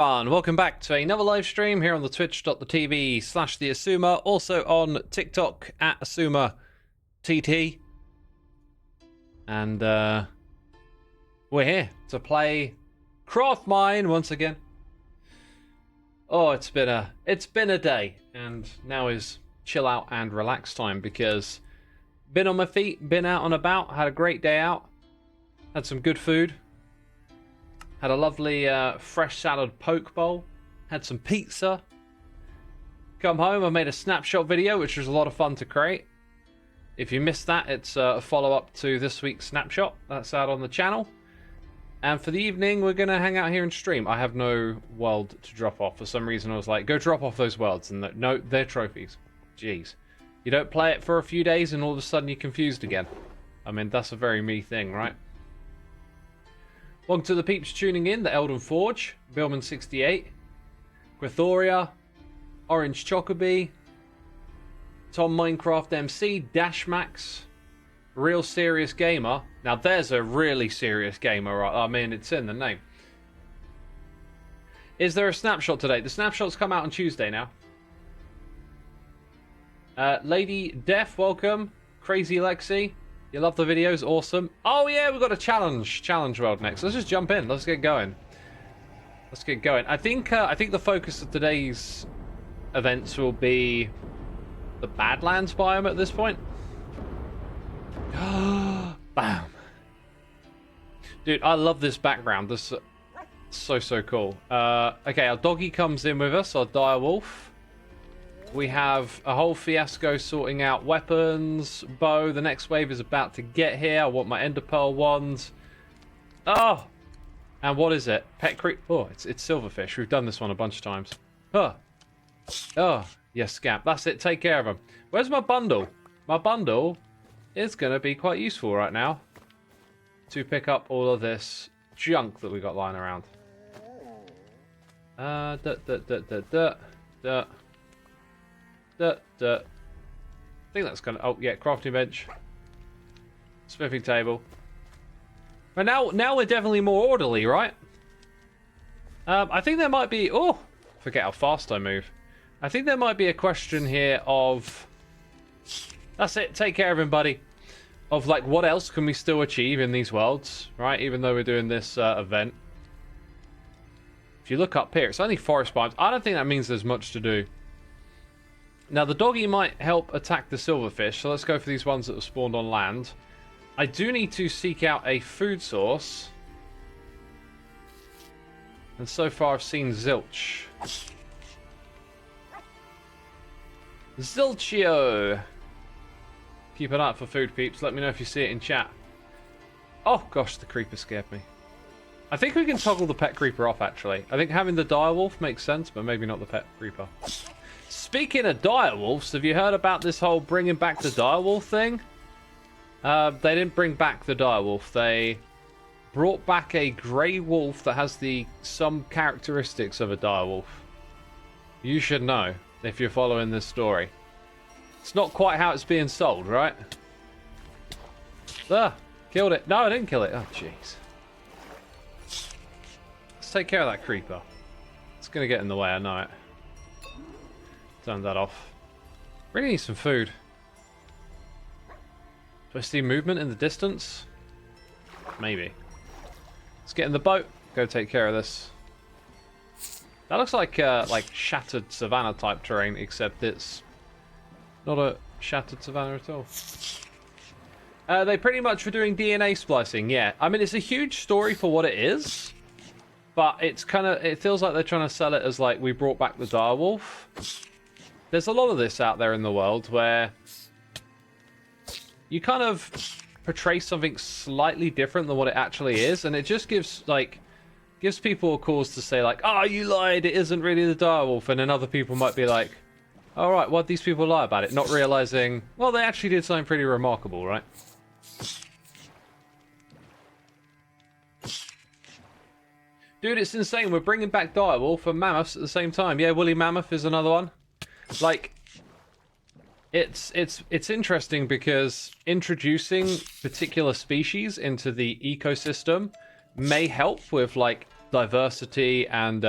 Welcome back to another live stream here on the twitch.tv/the Xisuma, also on TikTok at Xisuma TT. And we're here to play CraftMine once again. Oh, it's been a day, and now is chill out and relax time because been on my feet, been out and about, had a great day out, had some good food. Had a lovely fresh salad poke bowl. Had some pizza. Come home, I made a snapshot video, which was a lot of fun to create. If you missed that, it's a follow-up to this week's snapshot. That's out on the channel. And for the evening, we're going to hang out here and stream. I have no world to drop off. For some reason, I was like, go drop off those worlds. And no, they're trophies. Jeez. You don't play it for a few days and all of a sudden you're confused again. I mean, that's a very me thing, right? Welcome to the peeps tuning in, the Elden Forge, Billman68, Grithoria, Orange Chocobee, Tom Minecraft MC, Dashmax, Real Serious Gamer. Now there's a really serious gamer, right? I mean, it's in the name. Is there a snapshot today? The snapshots come out on Tuesday now. Lady Def, welcome. Crazy Lexi. You love the videos, awesome. Oh yeah, we've got a challenge world next. Let's just jump in. Let's get going. Let's get going. I think the focus of today's events will be the Badlands biome at this point. Bam. Dude, I love this background. This is so cool. Okay, our doggy comes in with us, our direwolf. We have a whole fiasco sorting out weapons, bow. The next wave is about to get here. I want my ender pearl wand. Oh! And what is it? Pet creep. Oh, it's silverfish. We've done this one a bunch of times. Oh. Oh, yes, scamp. That's it. Take care of him. Where's my bundle? My bundle is going to be quite useful right now to pick up all of this junk that we got lying around. I think that's gonna. Oh yeah, crafting bench, smithing table. But now we're definitely more orderly, right? I think there might be. Oh, forget how fast I move. I think there might be a question here of. That's it. Take care of him, buddy. Of like, what else can we still achieve in these worlds, right? Even though we're doing this event. If you look up here, it's only forest biomes. I don't think that means there's much to do. Now, the doggy might help attack the silverfish, so let's go for these ones that have spawned on land. I do need to seek out a food source. And so far, I've seen zilch. Zilchio! Keep an eye out for food, peeps. Let me know if you see it in chat. Oh, gosh, the creeper scared me. I think we can toggle the pet creeper off, actually. I think having the direwolf makes sense, but maybe not the pet creeper. Speaking of direwolves, have you heard about this whole bringing back the direwolf thing? They didn't bring back the direwolf. They brought back a grey wolf that has some characteristics of a direwolf. You should know if you're following this story. It's not quite how it's being sold, right? Ah, killed it. No, I didn't kill it. Oh, jeez. Let's take care of that creeper. It's going to get in the way, I know it. Turn that off. Really need some food. Do I see movement in the distance? Maybe. Let's get in the boat. Go take care of this. That looks like shattered savanna type terrain, except it's not a shattered savanna at all. They pretty much were doing DNA splicing, yeah. I mean, it's a huge story for what it is, but it's it feels like they're trying to sell it as like, we brought back the direwolf. There's a lot of this out there in the world where you kind of portray something slightly different than what it actually is, and it just gives people a cause to say like, oh, you lied, it isn't really the direwolf, and then other people might be like, all right, why'd these people lie about it? Not realizing, well, they actually did something pretty remarkable, right? Dude, it's insane. We're bringing back direwolf and mammoths at the same time. Yeah, woolly mammoth is another one. Like, it's interesting because introducing particular species into the ecosystem may help with like diversity and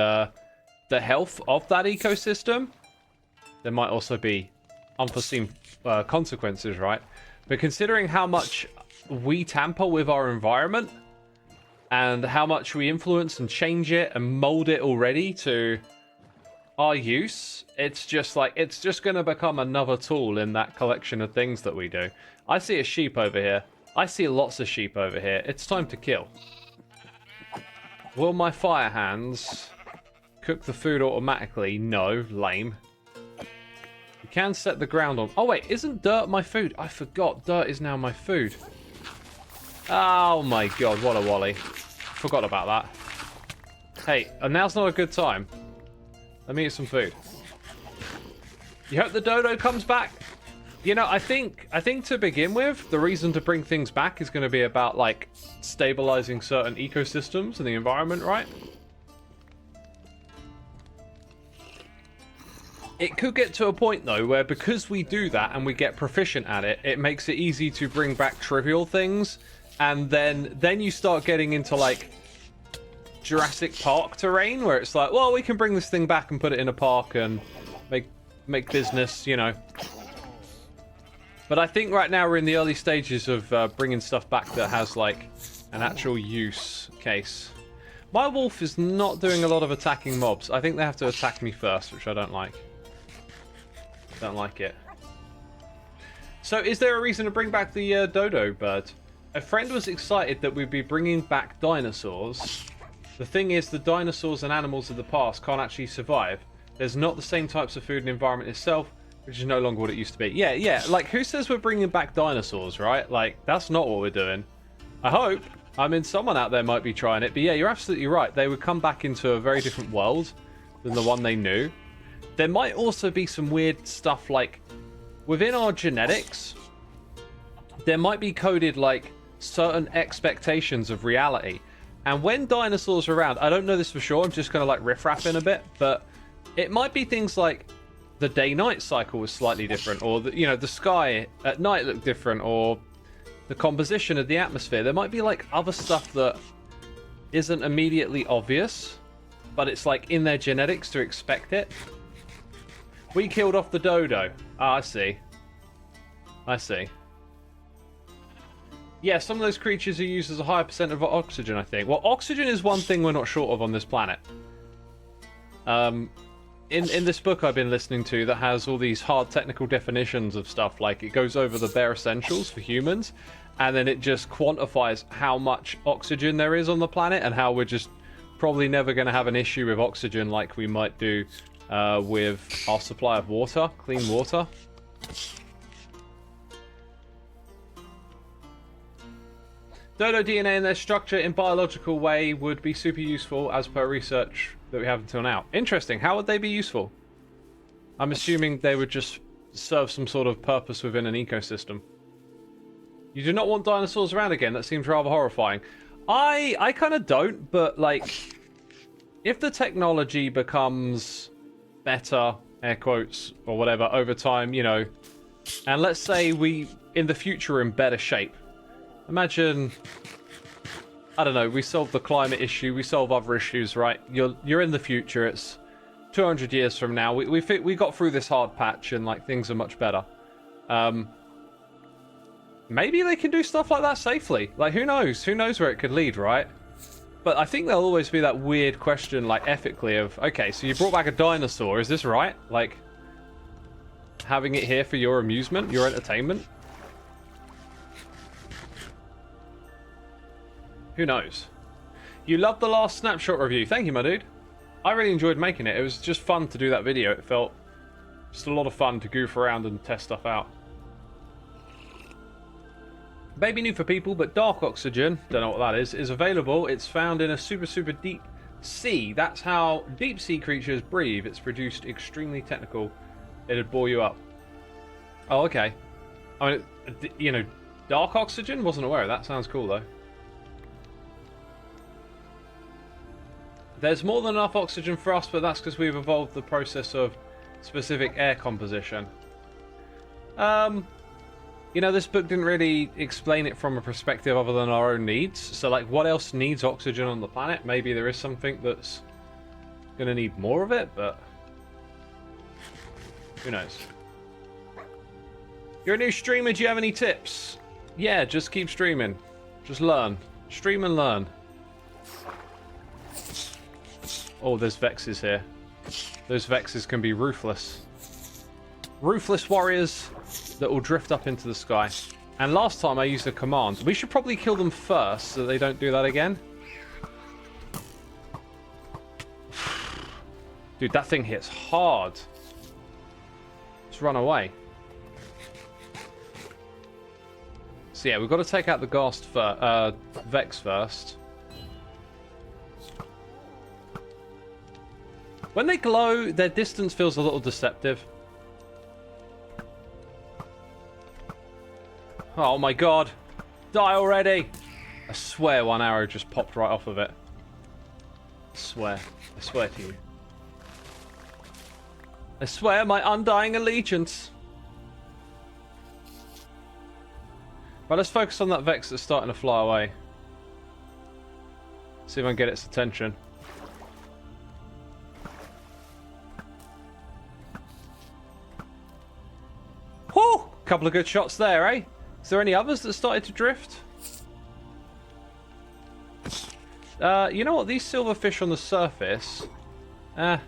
the health of that ecosystem, there might also be unforeseen consequences, right? But considering how much we tamper with our environment and how much we influence and change it and mold it already to our use, it's just going to become another tool in that collection of things that we do. I see a sheep over here. I see lots of sheep over here. It's time to kill. Will my fire hands cook the food automatically? No, lame. You can set the ground on. Oh wait, isn't dirt my food? I forgot. Dirt is now my food. Oh my god, what a wally. Forgot about that. Hey, and now's not a good time. Let me eat some food. You hope the dodo comes back? You know, I think to begin with, the reason to bring things back is going to be about, like, stabilizing certain ecosystems and the environment, right? It could get to a point, though, where because we do that and we get proficient at it, it makes it easy to bring back trivial things, and then you start getting into, like, Jurassic Park terrain, where it's like, well, we can bring this thing back and put it in a park and make business, you know. But I think right now we're in the early stages of bringing stuff back that has, like, an actual use case. My wolf is not doing a lot of attacking mobs. I think they have to attack me first, which I don't like. Don't like it. So is there a reason to bring back the dodo bird? A friend was excited that we'd be bringing back dinosaurs. The thing is, the dinosaurs and animals of the past can't actually survive. There's not the same types of food and environment itself, which is no longer what it used to be. Yeah, like, who says we're bringing back dinosaurs, right? Like, that's not what we're doing. I hope. I mean, someone out there might be trying it, but yeah, you're absolutely right. They would come back into a very different world than the one they knew. There might also be some weird stuff, like, within our genetics, there might be coded, like, certain expectations of reality. And when dinosaurs are around, I don't know this for sure, I'm just going to, like, riff-raff in a bit, but it might be things like the day-night cycle was slightly different, or the sky at night looked different, or the composition of the atmosphere. There might be, like, other stuff that isn't immediately obvious, but it's, like, in their genetics to expect it. We killed off the dodo. Ah, I see. Yeah, some of those creatures are used as a higher percent of oxygen, I think. Well, oxygen is one thing we're not short of on this planet. In this book I've been listening to that has all these hard technical definitions of stuff, like it goes over the bare essentials for humans, and then it just quantifies how much oxygen there is on the planet and how we're just probably never going to have an issue with oxygen like we might do with our supply of water, clean water. Dodo DNA and their structure in biological way would be super useful as per research that we have until now. Interesting. How would they be useful? I'm assuming they would just serve some sort of purpose within an ecosystem. You do not want dinosaurs around again. That seems rather horrifying. I kind of don't, but, like, if the technology becomes better, air quotes, or whatever, over time, you know, and let's say we, in the future, are in better shape. Imagine, I don't know, we solve the climate issue, we solve other issues, right? You're in the future, it's 200 years from now. We got through this hard patch and, like, things are much better. Maybe they can do stuff like that safely. Like, who knows? Who knows where it could lead, right? But I think there'll always be that weird question, like, ethically of, okay, so you brought back a dinosaur, is this right? Like, having it here for your amusement, your entertainment? Who knows? You loved the last snapshot review. Thank you, my dude. I really enjoyed making it. It was just fun to do that video. It felt just a lot of fun to goof around and test stuff out. Maybe new for people, but dark oxygen, don't know what that is available. It's found in a super, super deep sea. That's how deep sea creatures breathe. It's produced extremely technical. It'd bore you up. Oh, okay. I mean, you know, dark oxygen? Wasn't aware of that. Sounds cool, though. There's more than enough oxygen for us, but that's because we've evolved the process of specific air composition. You know, this book didn't really explain it from a perspective other than our own needs. So, like, what else needs oxygen on the planet? Maybe there is something that's gonna need more of it, but who knows? You're a new streamer, do you have any tips? Yeah, just keep streaming. Just learn. Stream and learn. Oh, there's Vexes here. Those Vexes can be ruthless. Ruthless warriors that will drift up into the sky. And last time I used a command. We should probably kill them first so they don't do that again. Dude, that thing hits hard. Let's run away. So yeah, we've got to take out the Ghast Vex first. When they glow, their distance feels a little deceptive. Oh my god. Die already! I swear one arrow just popped right off of it. I swear. I swear to you. I swear my undying allegiance. Right, let's focus on that Vex that's starting to fly away. See if I can get its attention. Whew! Couple of good shots there, eh? Is there any others that started to drift? You know what? These silverfish on the surface... it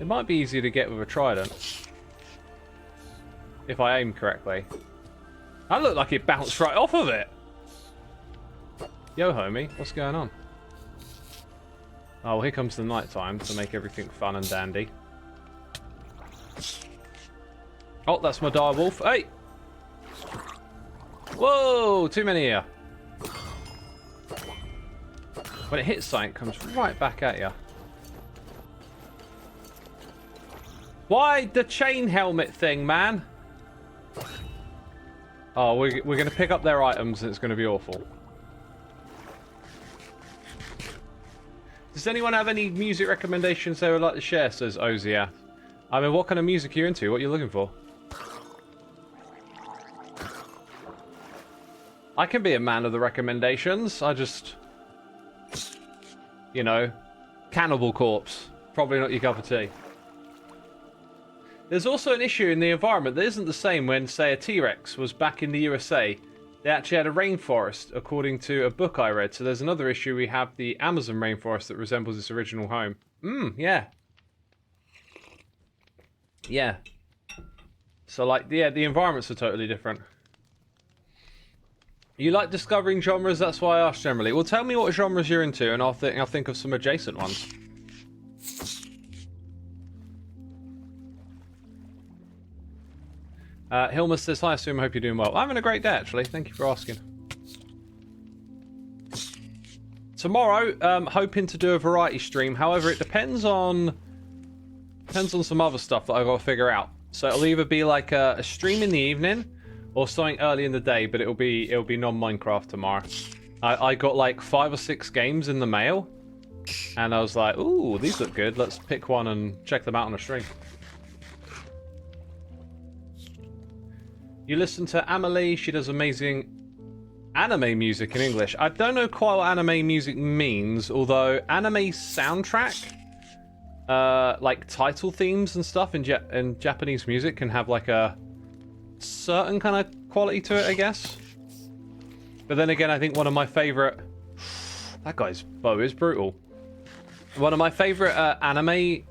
might be easier to get with a trident. If I aim correctly. That looked like it bounced right off of it. Yo, homie. What's going on? Oh, well, here comes the night time to make everything fun and dandy. Oh, that's my dire wolf. Hey! Whoa! Too many here. When it hits something, it comes right back at you. Why the chain helmet thing, man? Oh, we're going to pick up their items and it's going to be awful. Does anyone have any music recommendations they would like to share, says Ozia? I mean, what kind of music are you into? What are you looking for? I can be a man of the recommendations. I just... You know, Cannibal Corpse. Probably not your cup of tea. There's also an issue in the environment that isn't the same when, say, a T-Rex was back in the USA. They actually had a rainforest, according to a book I read. So there's another issue. We have the Amazon rainforest that resembles its original home. Yeah. Yeah. So, like, yeah, the environments are totally different. You like discovering genres? That's why I asked generally. Well, tell me what genres you're into, and I'll think of some adjacent ones. Hilma says, hi, Assume, hope you're doing well. I'm having a great day, actually. Thank you for asking. Tomorrow, hoping to do a variety stream. However, it depends on some other stuff that I've got to figure out. So it'll either be like a stream in the evening or something early in the day, but it'll be non-Minecraft tomorrow. I got like 5 or 6 games in the mail, and I was like, ooh, these look good. Let's pick one and check them out on a stream. You listen to Amelie, she does amazing anime music in English. I don't know quite what anime music means, although anime soundtrack, like title themes and stuff in Japanese music can have like a certain kind of quality to it, I guess. But then again, I think one of my favorite... That guy's bow is brutal. One of my favorite anime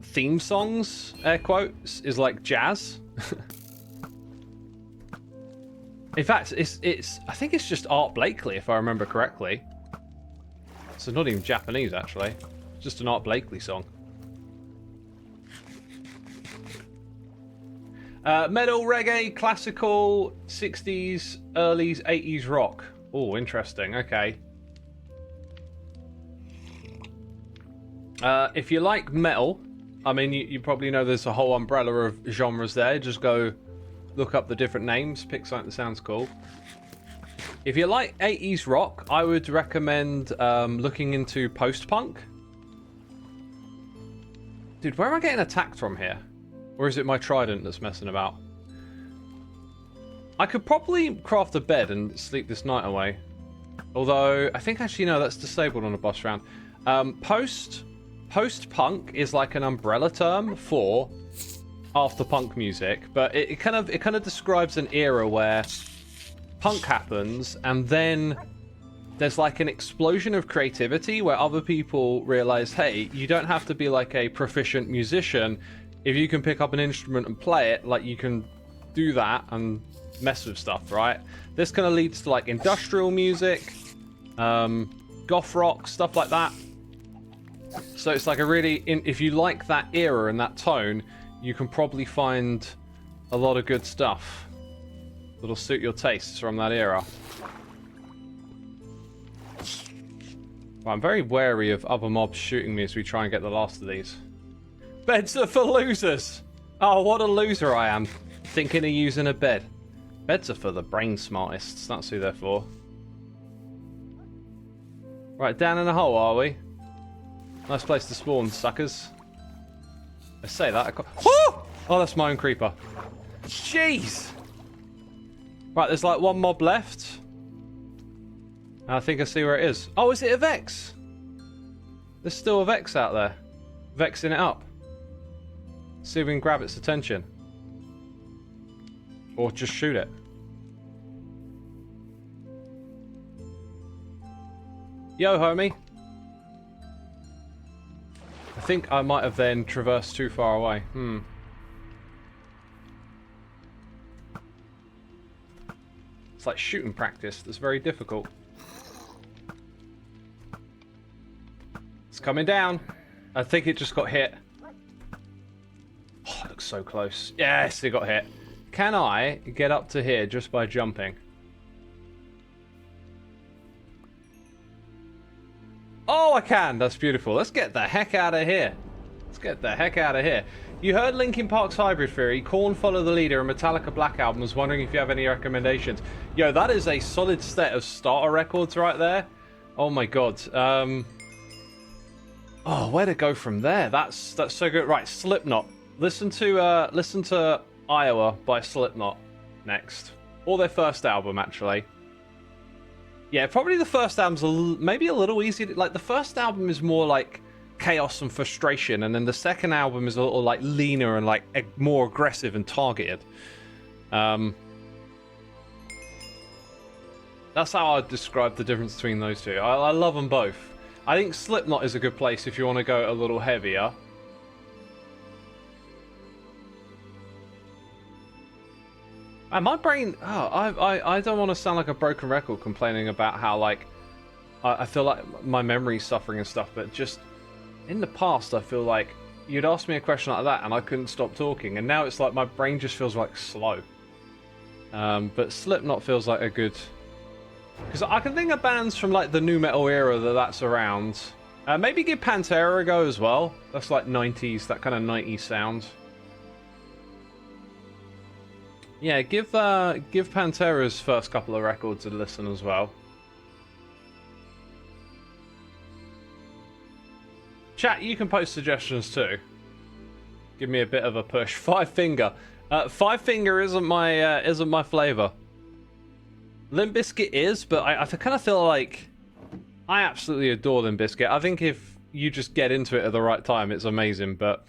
theme songs, air quotes, is like jazz. In fact, it's I think it's just Art Blakely, if I remember correctly. So not even Japanese, actually. It's just an Art Blakely song. Metal, reggae, classical, 60s, early 80s rock. Oh, interesting. Okay. If you like metal, I mean, you probably know there's a whole umbrella of genres there. Just go look up the different names, pick something that sounds cool. If you like 80s rock, I would recommend looking into post-punk. Dude, where am I getting attacked from here? Or is it my trident that's messing about? I could probably craft a bed and sleep this night away. Although, I think actually, no, that's disabled on a boss round. Post-punk is like an umbrella term for after punk music, but it kind of describes an era where punk happens, and then there's like an explosion of creativity where other people realize, hey, you don't have to be like a proficient musician. If you can pick up an instrument and play it, like you can do that and mess with stuff, right? This kind of leads to like industrial music, goth rock, stuff like that. So it's like a really, if you like that era and that tone, you can probably find a lot of good stuff that'll suit your tastes from that era. Well, I'm very wary of other mobs shooting me as we try and get the last of these. Beds are for losers! Oh, what a loser I am, thinking of using a bed. Beds are for the brain smartists, that's who they're for. Right, down in the hole, are we? Nice place to spawn, suckers. I say that. Woo! Oh, that's my own creeper. Jeez! Right, there's like one mob left. I think I see where it is. Oh, is it a Vex? There's still a Vex out there. Vexing it up. See if we can grab its attention. Or just shoot it. Yo, homie. I think I might have then traversed too far away. It's like shooting practice that's very difficult. It's coming down. I think it just got hit. Oh, it looks so close. Yes, it got hit. Can I get up to here just by jumping? Oh, I can. That's beautiful. Let's get the heck out of here. Let's get the heck out of here. You heard Linkin Park's Hybrid Theory, Korn Follow the Leader, and Metallica Black Album. Was wondering if you have any recommendations. Yo, that is a solid set of starter records right there. Oh my god. Oh, where to go from there? That's so good. Right, Slipknot. Listen to Iowa by Slipknot next, or their first album actually. Yeah, probably the first album's maybe a little easier. Like the first album is more like chaos and frustration, and then the second album is a little like leaner and like more aggressive and targeted. That's how I'd describe the difference between those two. I love them both. I think Slipknot is a good place if you want to go a little heavier. And my brain, I don't want to sound like a broken record complaining about how like I feel like my memory's suffering and stuff, but just in the past I feel like you'd ask me a question like that and I couldn't stop talking, and now it's like my brain just feels like slow. But Slipknot feels like a good, because I can think of bands from like the nu metal era that's around. Maybe give Pantera a go as well. That's like 90s, that kind of 90s sound. Yeah, give Pantera's first couple of records a listen as well. Chat, you can post suggestions too. Give me a bit of a push. Five Finger. Five Finger isn't my flavor. Limp Bizkit is, but I kind of feel like I absolutely adore Limp Bizkit. I think if you just get into it at the right time, it's amazing. But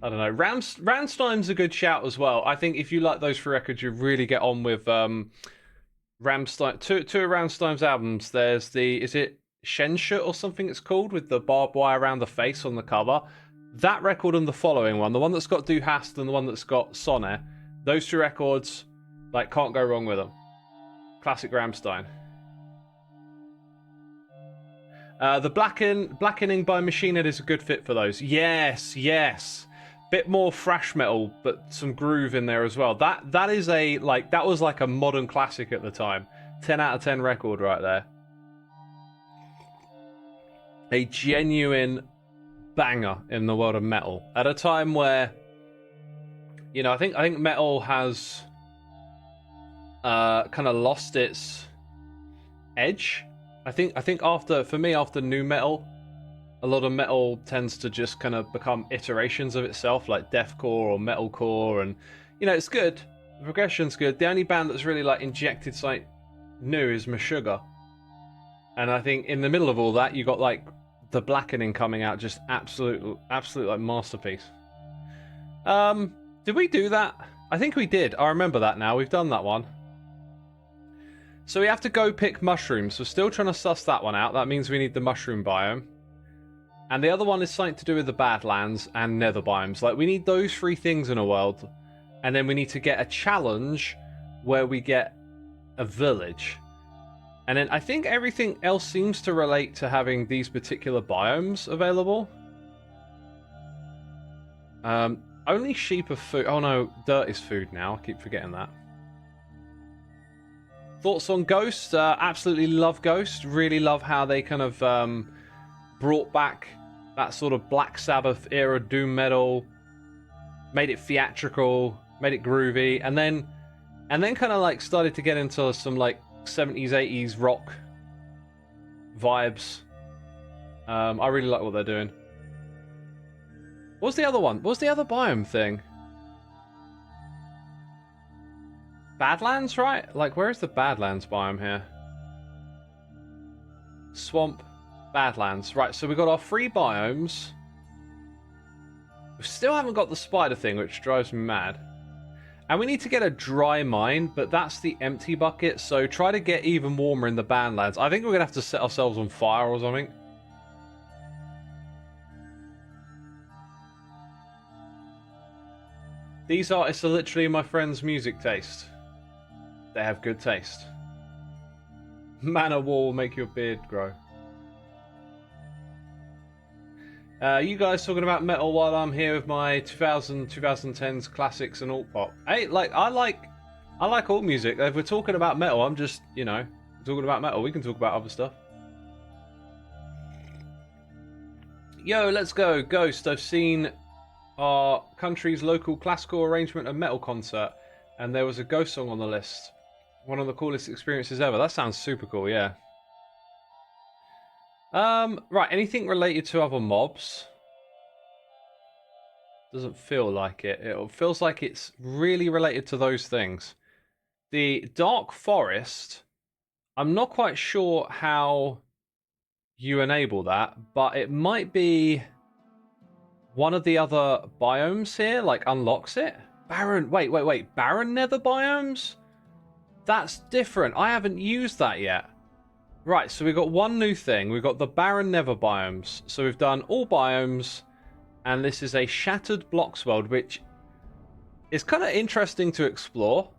I don't know. Rammstein's a good shout as well. I think if you like those three records, you really get on with Rammstein. Two of Rammstein's albums. There's is it Shenshut or something it's called, with the barbed wire around the face on the cover. That record and the following one, the one that's got Du Hast and the one that's got Sonne, those two records, like, can't go wrong with them. Classic Rammstein. The Blackening by Machine Head is a good fit for those. Yes, yes. Bit more thrash metal, but some groove in there as well. That is that was like a modern classic at the time. 10 out of 10 record right there. A genuine banger in the world of metal at a time where, you know, I think metal has kind of lost its edge. I think after nu metal, a lot of metal tends to just kind of become iterations of itself, like deathcore or metalcore, and you know, it's good. The progression's good. The only band that's really like injected something new is Meshuggah. And I think in the middle of all that, you got like the blackening coming out, just absolute like masterpiece. Did we do that? I think we did. I remember that now. We've done that one. So we have to go pick mushrooms. We're still trying to suss that one out. That means we need the mushroom biome. And the other one is something to do with the Badlands and nether biomes. Like, we need those 3 things in a world. And then we need to get a challenge where we get a village. And then I think everything else seems to relate to having these particular biomes available. Only sheep are food. Oh no, dirt is food now. I keep forgetting that. Thoughts on Ghost? Absolutely love Ghost. Really love how they kind of brought back that sort of Black Sabbath era doom metal, made it theatrical, made it groovy, and then kind of like started to get into some like 70s, 80s rock vibes. I really like what they're doing. What's the other one? What's the other biome thing? Badlands, right? Like, where is the Badlands biome here? Swamp, Badlands. Right, so we've got our 3 biomes. We still haven't got the spider thing, which drives me mad. And we need to get a dry mine, but that's the empty bucket, so try to get even warmer in the Badlands. I think we're going to have to set ourselves on fire or something. These artists are literally my friend's music taste. They have good taste. Mana wall will make your beard grow. You guys talking about metal while I'm here with my 2010s classics and alt pop. Hey, like I like all music. If we're talking about metal, I'm just, you know, talking about metal. We can talk about other stuff. Yo, let's go. Ghost, I've seen our country's local classical arrangement of metal concert, and there was a Ghost song on the list. One of the coolest experiences ever. That sounds super cool, yeah. Right, anything related to other mobs? Doesn't feel like it. It feels like it's really related to those things. The Dark Forest, I'm not quite sure how you enable that, but it might be one of the other biomes here, like, unlocks it. Barren, wait. Barren nether biomes? That's different. I haven't used that yet. Right, so we've got one new thing. We've got the barren nether biomes. So we've done all biomes, and this is a shattered blocks world, which is kind of interesting to explore.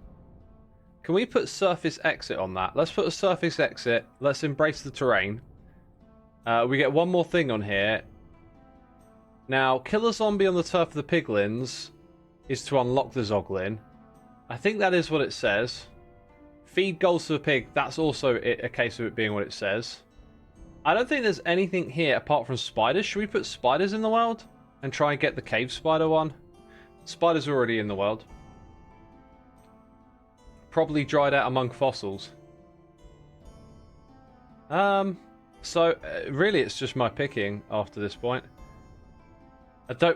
Can we put surface exit on that? Let's put a surface exit. Let's embrace the terrain. We get one more thing on here. Now, kill a zombie on the turf of the piglins is to unlock the zoglin. I think that is what it says. Feed goals to the pig, that's also a case of it being what it says. I don't think there's anything here apart from spiders. Should we put spiders in the world and try and get the cave spider one? Spiders are already in the world. Probably dried out among fossils. So really it's just my picking after this point.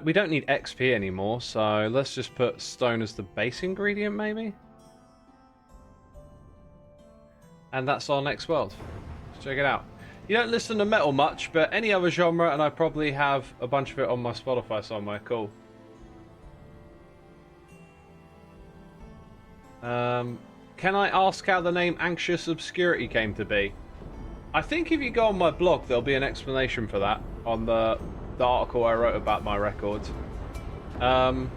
We don't need XP anymore, so let's just put stone as the base ingredient maybe. And that's our next world. Let's check it out. You don't listen to metal much, but any other genre, and I probably have a bunch of it on my Spotify somewhere. Cool. Can I ask how the name Anxious Obscurity came to be? I think if you go on my blog, there'll be an explanation for that on the article I wrote about my records. Oh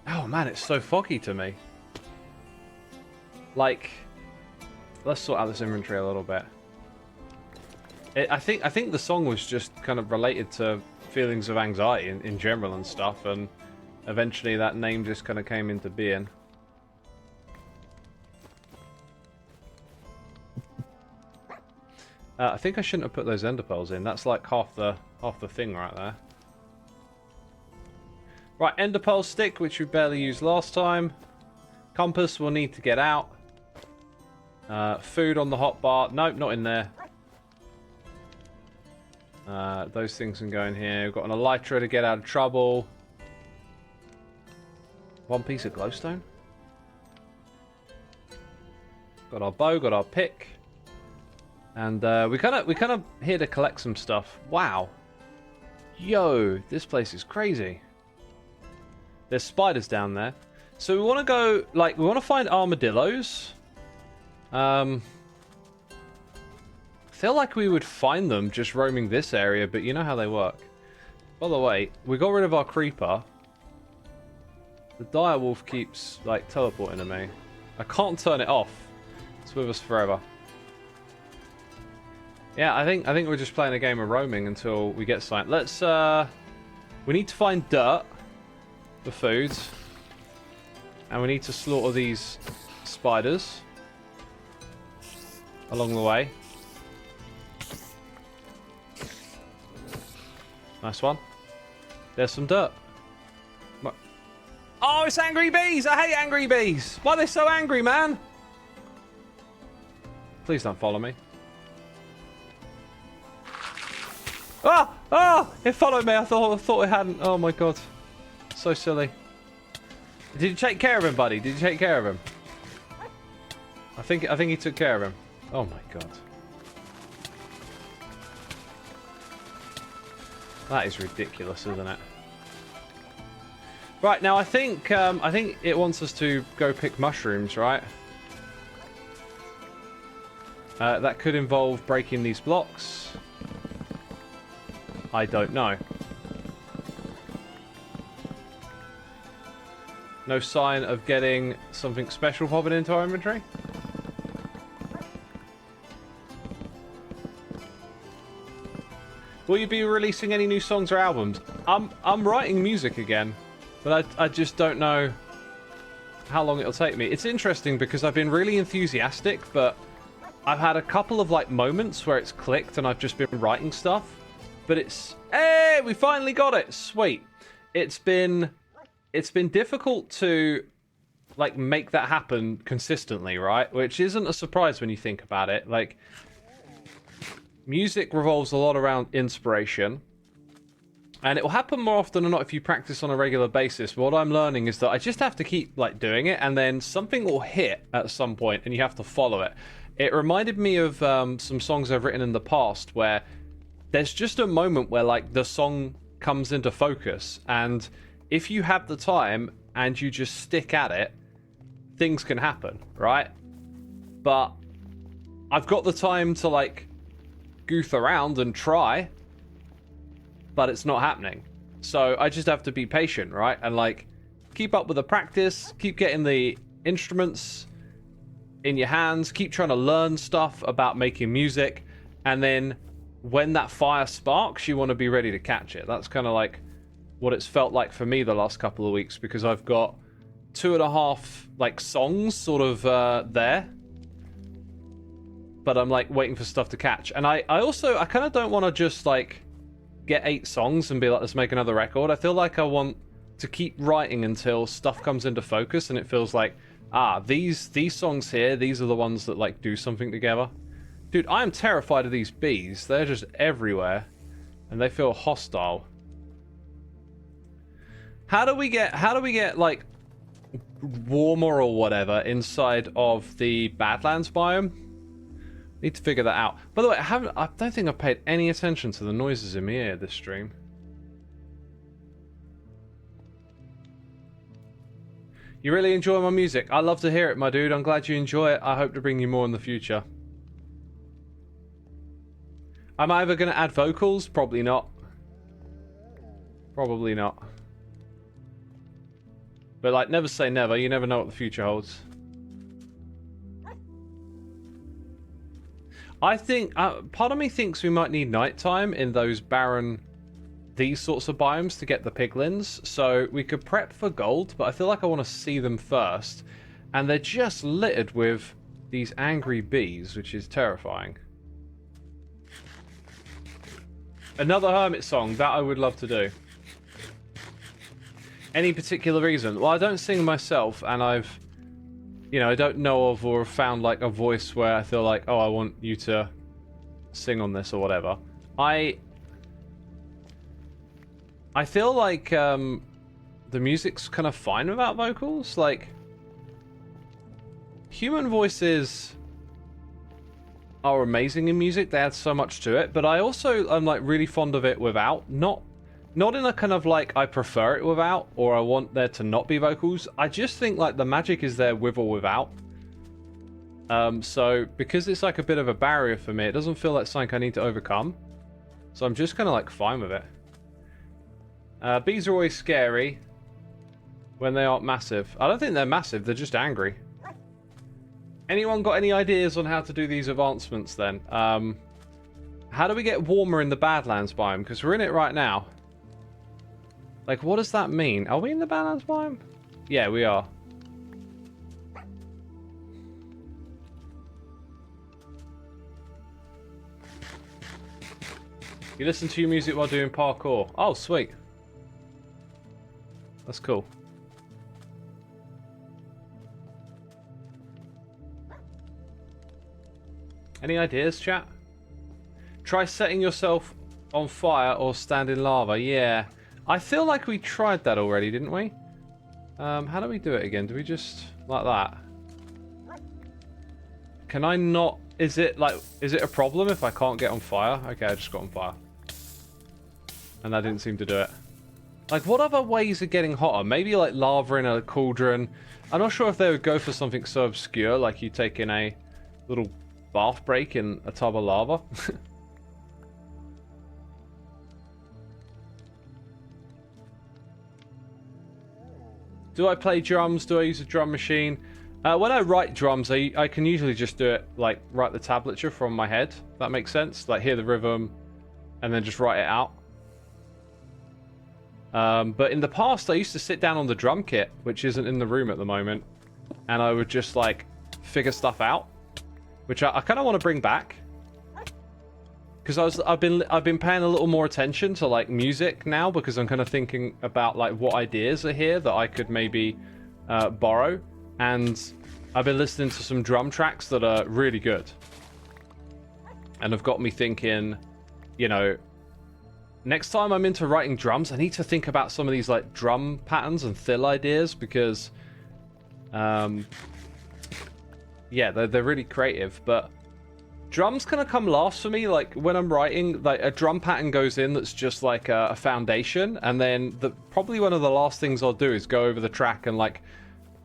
man, it's so foggy to me. Like, let's sort out this inventory a little bit. I think the song was just kind of related to feelings of anxiety in general and stuff, and eventually that name just kind of came into being. I think I shouldn't have put those ender pearls in. That's like half the thing right there. Right, ender pearl stick, which we barely used last time. Compass we'll need to get out. Food on the hotbar. Nope, not in there. Those things can go in here. We've got an elytra to get out of trouble. One piece of glowstone. Got our bow, got our pick. And we kind of here to collect some stuff. Wow. Yo, this place is crazy. There's spiders down there. So we want to go, like, we want to find armadillos. I feel like we would find them just roaming this area, but you know how they work. By the way, we got rid of our creeper. The dire wolf keeps, like, teleporting to me. I can't turn it off. It's with us forever. Yeah, I think we're just playing a game of roaming until we get something. Let's, we need to find dirt for food. And we need to slaughter these spiders along the way. Nice one. There's some dirt. Oh, it's angry bees! I hate angry bees! Why are they so angry, man? Please don't follow me. Ah! Ah! It followed me. I thought it hadn't. Oh my god. So silly. Did you take care of him, buddy? Did you take care of him? I think he took care of him. Oh my god. That is ridiculous, isn't it? Right, now I think it wants us to go pick mushrooms, right? That could involve breaking these blocks. I don't know. No sign of getting something special popping into our inventory. Will you be releasing any new songs or albums? I'm writing music again, but I just don't know how long it'll take me. It's interesting because I've been really enthusiastic, but I've had a couple of like moments where it's clicked and I've just been writing stuff. But it's, hey, we finally got it. Sweet. It's been difficult to like make that happen consistently, right? Which isn't a surprise when you think about it. Like, music revolves a lot around inspiration, and it will happen more often than not if you practice on a regular basis. But what I'm learning is that I just have to keep like doing it, and then something will hit at some point and you have to follow it. It reminded me of some songs I've written in the past where there's just a moment where like the song comes into focus, and if you have the time and you just stick at it, things can happen, right? But I've got the time to like goof around and try, but it's not happening. So I just have to be patient, right? And like keep up with the practice, keep getting the instruments in your hands, keep trying to learn stuff about making music, and then when that fire sparks, you want to be ready to catch it. That's kind of like what it's felt like for me the last couple of weeks, because I've got 2.5 like songs sort of there, but I'm like waiting for stuff to catch. And I kind of don't want to just like get 8 songs and be like, let's make another record. I feel like I want to keep writing until stuff comes into focus and it feels like, these songs here, these are the ones that like do something together. Dude, I am terrified of these bees. They're just everywhere and they feel hostile. How do we get like warmer or whatever inside of the Badlands biome? Need to figure that out. By the way, I don't think I've paid any attention to the noises in my ear this stream. You really enjoy my music? I love to hear it, my dude. I'm glad you enjoy it. I hope to bring you more in the future. Am I ever going to add vocals? Probably not. Probably not. But like, never say never. You never know what the future holds. I think, part of me thinks we might need nighttime in those barren, these sorts of biomes to get the piglins. So we could prep for gold, but I feel like I want to see them first. And they're just littered with these angry bees, which is terrifying. Another hermit song, that I would love to do. Any particular reason? Well, I don't sing myself, and I don't know of or found like a voice where I feel like, oh, I want you to sing on this or whatever. I feel like the music's kind of fine without vocals. Like, human voices are amazing in music. They add so much to it. But I also am like really fond of it without. Not in a kind of like I prefer it without, or I want there to not be vocals. I just think like the magic is there with or without. So because it's like a bit of a barrier for me, it doesn't feel like something I need to overcome. So I'm just kind of like fine with it. Bees are always scary when they aren't massive. I don't think they're massive, they're just angry. Anyone got any ideas on how to do these advancements then? How do we get warmer in the Badlands biome? Because we're in it right now. Like, what does that mean? Are we in the Badlands biome? Yeah, we are. You listen to your music while doing parkour. Oh, sweet. That's cool. Any ideas, chat? Try setting yourself on fire or stand in lava. Yeah. I feel like we tried that already, didn't we? How do we do it again? Do we just... like that? Can I not... Is it a problem if I can't get on fire? Okay, I just got on fire. And that didn't seem to do it. Like, what other ways of getting hotter? Maybe like lava in a cauldron. I'm not sure if they would go for something so obscure, like you taking a little bath break in a tub of lava. Do I play drums? Do I use a drum machine? When I write drums, I can usually just do it, like, write the tablature from my head. That makes sense? Like, hear the rhythm, and then just write it out. But in the past, I used to sit down on the drum kit, which isn't in the room at the moment, and I would just, like, figure stuff out, which I kind of want to bring back. Because I've been paying a little more attention to like music now, because I'm kind of thinking about like what ideas are here that I could maybe borrow, and I've been listening to some drum tracks that are really good, and have got me thinking, you know, next time I'm into writing drums, I need to think about some of these like drum patterns and fill ideas, because yeah, they're really creative, but drums kind of come last for me. Like when I'm writing, like a drum pattern goes in that's just like a foundation, and then probably one of the last things I'll do is go over the track and like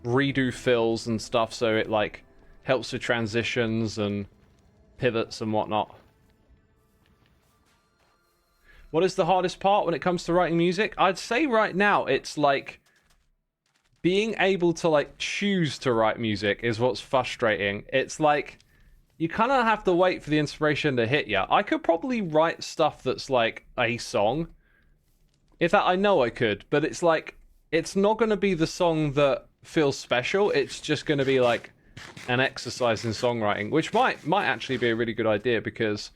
redo fills and stuff, so it like helps with transitions and pivots and whatnot. What is the hardest part when it comes to writing music? I'd say right now it's like being able to like choose to write music is what's frustrating. It's like you kind of have to wait for the inspiration to hit you. I could probably write stuff that's like a song. In fact, I know I could, but it's like, it's not going to be the song that feels special. It's just going to be like an exercise in songwriting, which might actually be a really good idea, because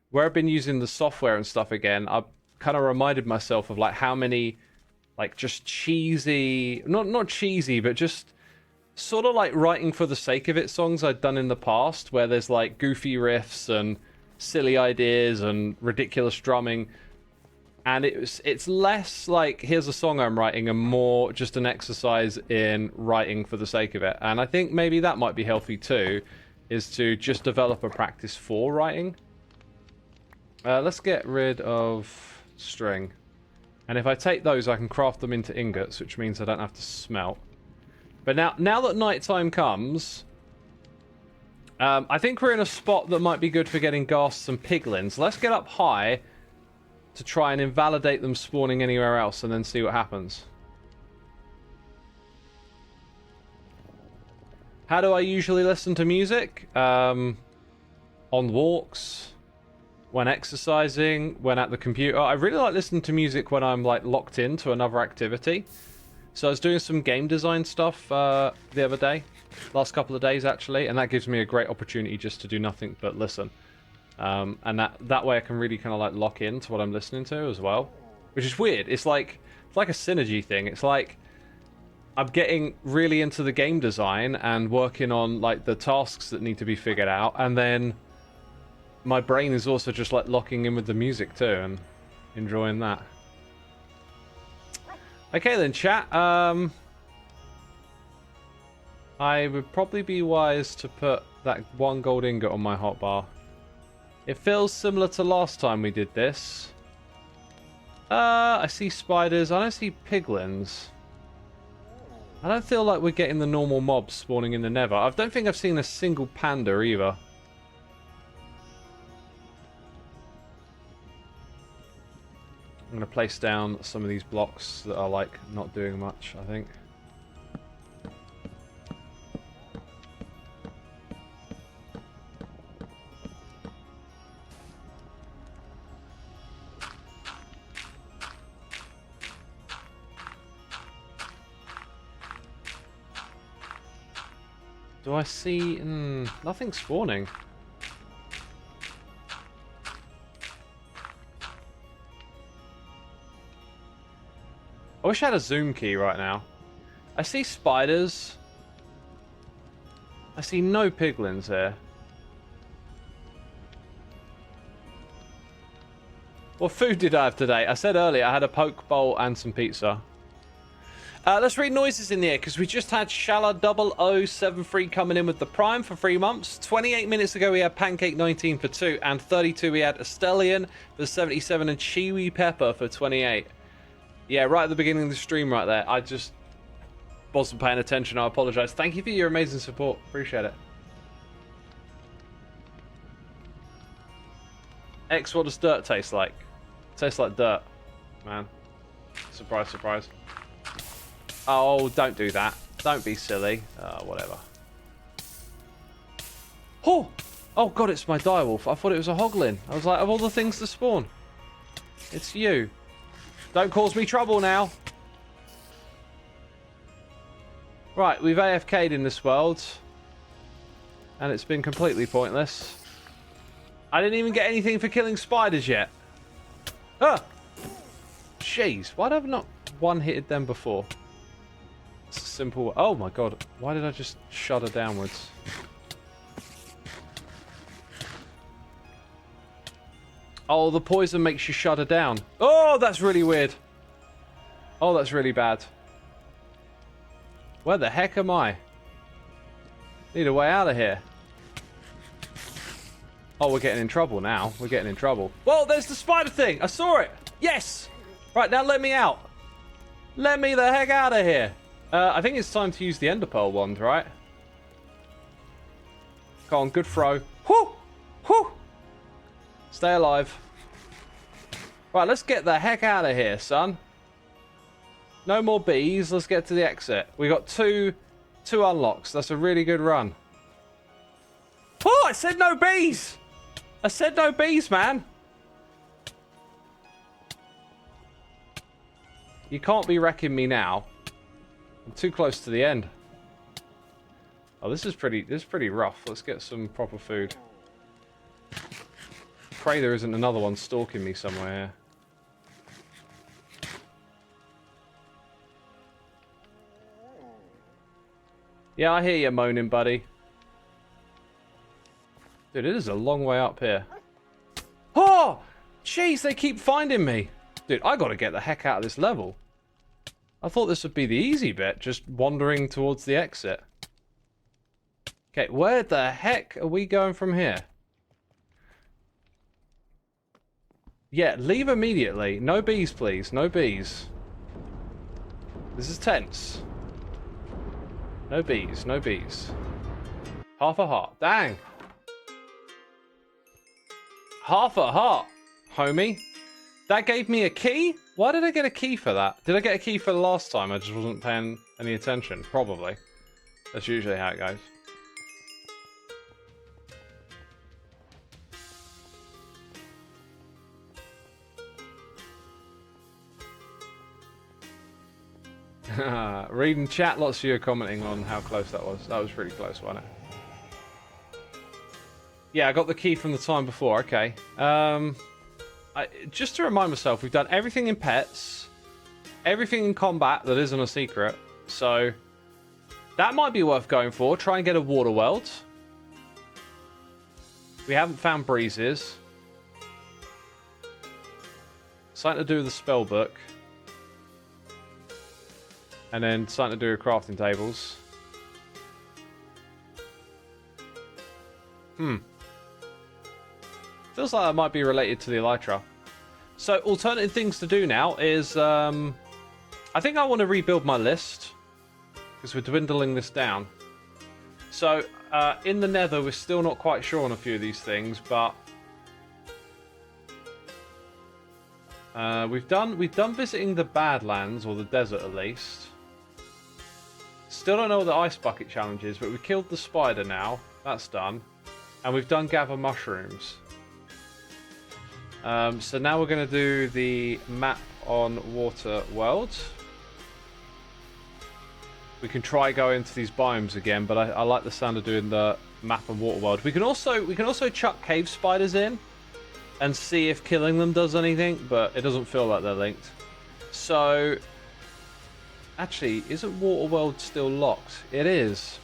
where I've been using the software and stuff again, I've kind of reminded myself of like how many like just cheesy, not cheesy, but just sort of like writing for the sake of it songs I'd done in the past, where there's like goofy riffs and silly ideas and ridiculous drumming, and it's less like here's a song I'm writing and more just an exercise in writing for the sake of it. And I think maybe that might be healthy too, is to just develop a practice for writing. Let's get rid of string, and if I take those I can craft them into ingots, which means I don't have to smelt. But now that nighttime comes, I think we're in a spot that might be good for getting ghasts and piglins. Let's get up high to try and invalidate them spawning anywhere else, and then see what happens. How do I usually listen to music? On walks, when exercising, when at the computer. I really like listening to music when I'm like locked into another activity. So I was doing some game design stuff the other day, last couple of days actually, and that gives me a great opportunity just to do nothing but listen. And that way I can really kind of like lock into what I'm listening to as well, which is weird. It's like a synergy thing. It's like I'm getting really into the game design and working on like the tasks that need to be figured out, and then my brain is also just like locking in with the music too and enjoying that. Okay then, chat. I would probably be wise to put that 1 gold ingot on my hotbar. It feels similar to last time we did this. I see spiders. I don't see piglins. I don't feel like we're getting the normal mobs spawning in the nether. I don't think I've seen a single panda either. I'm going to place down some of these blocks that are like not doing much, I think. Do I see... nothing spawning. I wish I had a zoom key right now. I see spiders. I see no piglins here. What food did I have today? I said earlier I had a poke bowl and some pizza. Let's read noises in the air, because we just had Shala 0073 coming in with the Prime for 3 months. 28 minutes ago we had Pancake 19 for 2, and 32 we had Estelian for 77 and Chiwi Pepper for 28. Yeah, right at the beginning of the stream right there. I just wasn't paying attention. I apologise. Thank you for your amazing support. Appreciate it. X, what does dirt taste like? Tastes like dirt, man. Surprise, surprise. Oh, don't do that. Don't be silly. Whatever. Oh! Oh, God, it's my direwolf. I thought it was a hoglin. I was like, of all the things to spawn, it's you. Don't cause me trouble now. Right, we've AFK'd in this world. And it's been completely pointless. I didn't even get anything for killing spiders yet. Ah! Jeez, why have I not one-hitted them before? It's a simple... Oh my god, why did I just shudder downwards? Oh, the poison makes you shudder down. Oh, that's really weird. Oh, that's really bad. Where the heck am I? Need a way out of here. Oh, we're getting in trouble now. We're getting in trouble. Whoa, there's the spider thing. I saw it. Yes. Right, now let me out. Let me the heck out of here. I think it's time to use the Ender Pearl wand, right? Come on, good throw. Whoo! Whoo! Stay alive. Right, let's get the heck out of here, son. No more bees. Let's get to the exit. We got two unlocks. That's a really good run. Oh, I said no bees! I said no bees, man. You can't be wrecking me now. I'm too close to the end. Oh, this is pretty rough. Let's get some proper food. Pray there isn't another one stalking me somewhere here. Yeah, I hear you moaning, buddy. Dude, it is a long way up here. Oh! Jeez, they keep finding me. Dude, I gotta get the heck out of this level. I thought this would be the easy bit, just wandering towards the exit. Okay, where the heck are we going from here? Yeah, leave immediately. No bees, please. No bees. This is tense. No bees. No bees. Half a heart. Dang. Half a heart, homie. That gave me a key? Why did I get a key for that? Did I get a key for the last time? I just wasn't paying any attention. Probably. That's usually how it goes. Reading chat, lots of you are commenting on how close that was. That was pretty close, wasn't it? Yeah, I got the key from the time before. Okay. Just to remind myself, we've done everything in pets, everything in combat that isn't a secret. So that might be worth going for. Try and get a water world. We haven't found breezes. Something to do with the spell book. And then something to do with crafting tables. Feels like that might be related to the elytra. So, alternative things to do now is... I think I want to rebuild my list. Because we're dwindling this down. So, in the nether, we're still not quite sure on a few of these things, but... we've done visiting the Badlands, or the desert at least. Still don't know what the ice bucket challenge is, but we killed the spider now. That's done. And we've done gather mushrooms. So now we're going to do the map on Water World. We can try going to these biomes again, but I like the sound of doing the map on Water World. We can also chuck cave spiders in and see if killing them does anything, but it doesn't feel like they're linked. So, actually, isn't Water World still locked? It is.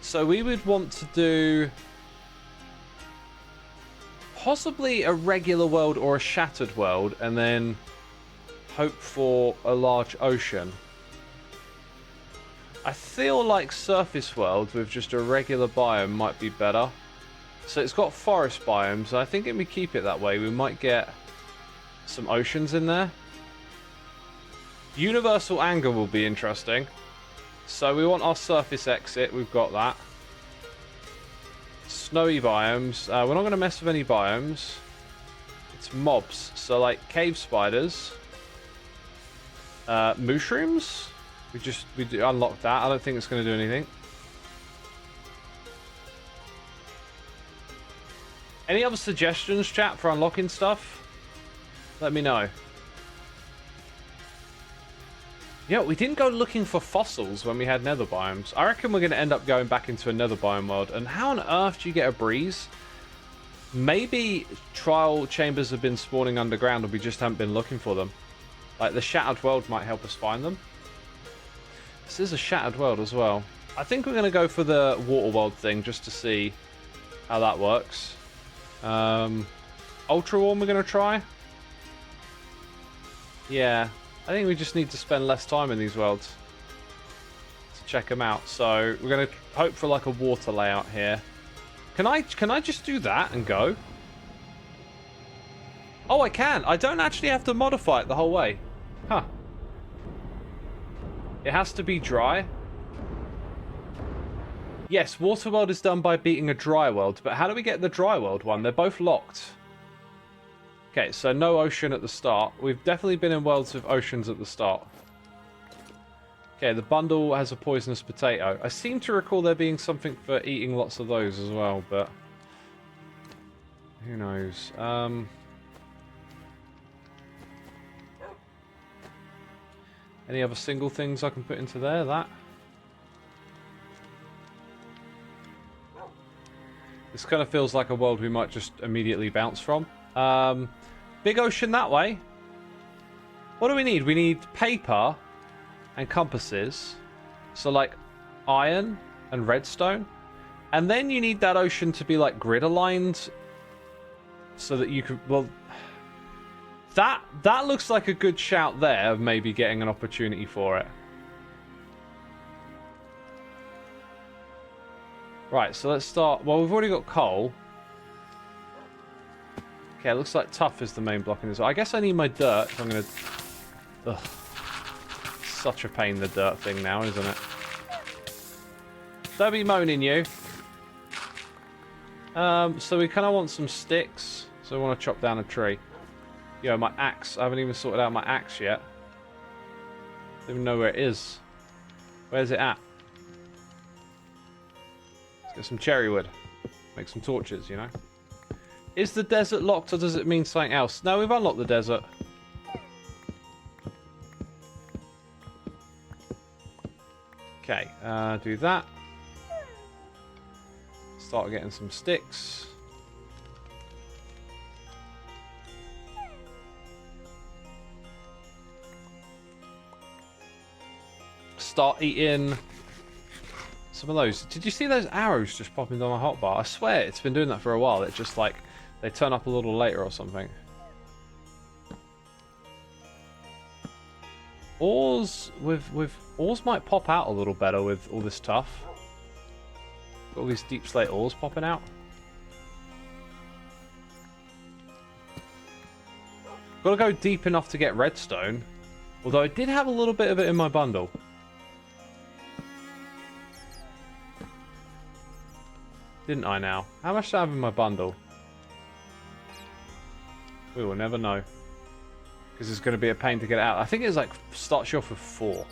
So we would want to do possibly a regular world or a shattered world, and then hope for a large ocean. I feel like surface world with just a regular biome might be better. So it's got forest biomes, and I think if we keep it that way, we might get some oceans in there. Universal anger will be interesting. So we want our surface exit, we've got that. Snowy biomes, we're not going to mess with any biomes. It's mobs, so like cave spiders. Mushrooms? We unlocked that, I don't think it's going to do anything. Any other suggestions, chat, for unlocking stuff? Let me know. Yeah, we didn't go looking for fossils when we had nether biomes. I reckon we're going to end up going back into a nether biome world. And how on earth do you get a breeze? Maybe trial chambers have been spawning underground and we just haven't been looking for them. Like, the shattered world might help us find them. This is a shattered world as well. I think we're going to go for the water world thing just to see how that works. Ultra Warm we're going to try. Yeah, I think we just need to spend less time in these worlds to check them out. So we're going to hope for like a water layout here. Can I just do that and go? Oh, I can. I don't actually have to modify it the whole way. Huh. It has to be dry. Yes, water world is done by beating a dry world, but how do we get the dry world one? They're both locked. Okay, so no ocean at the start. We've definitely been in worlds with oceans at the start. Okay, the bundle has a poisonous potato. I seem to recall there being something for eating lots of those as well, but who knows? Any other single things I can put into there? That. This kind of feels like a world we might just immediately bounce from. Big ocean that way. What do we need? We need paper and compasses. So like iron and redstone. And then you need that ocean to be like grid aligned so that you can... Well, that looks like a good shout there of maybe getting an opportunity for it. Right, so let's start... Well, we've already got coal. Okay, it looks like tough is the main block in this. I guess I need my dirt. So I'm going to... Ugh. Such a pain, the dirt thing now, isn't it? Don't be moaning, you. So we kind of want some sticks. So we want to chop down a tree. Yo, my axe. I haven't even sorted out my axe yet. Don't even know where it is. Where's it at? Let's get some cherry wood. Make some torches, you know. Is the desert locked or does it mean something else? No, we've unlocked the desert. Okay, do that. Start getting some sticks. Start eating some of those. Did you see those arrows just popping down my hotbar? I swear it's been doing that for a while. It's just like they turn up a little later or something. Ores ores might pop out a little better with all this stuff. Got all these deep slate ores popping out. got to go deep enough to get redstone. Although I did have a little bit of it in my bundle. Didn't I now? How much do I have in my bundle? We will never know. Because it's going to be a pain to get it out. I think it's like, starts you off with 4.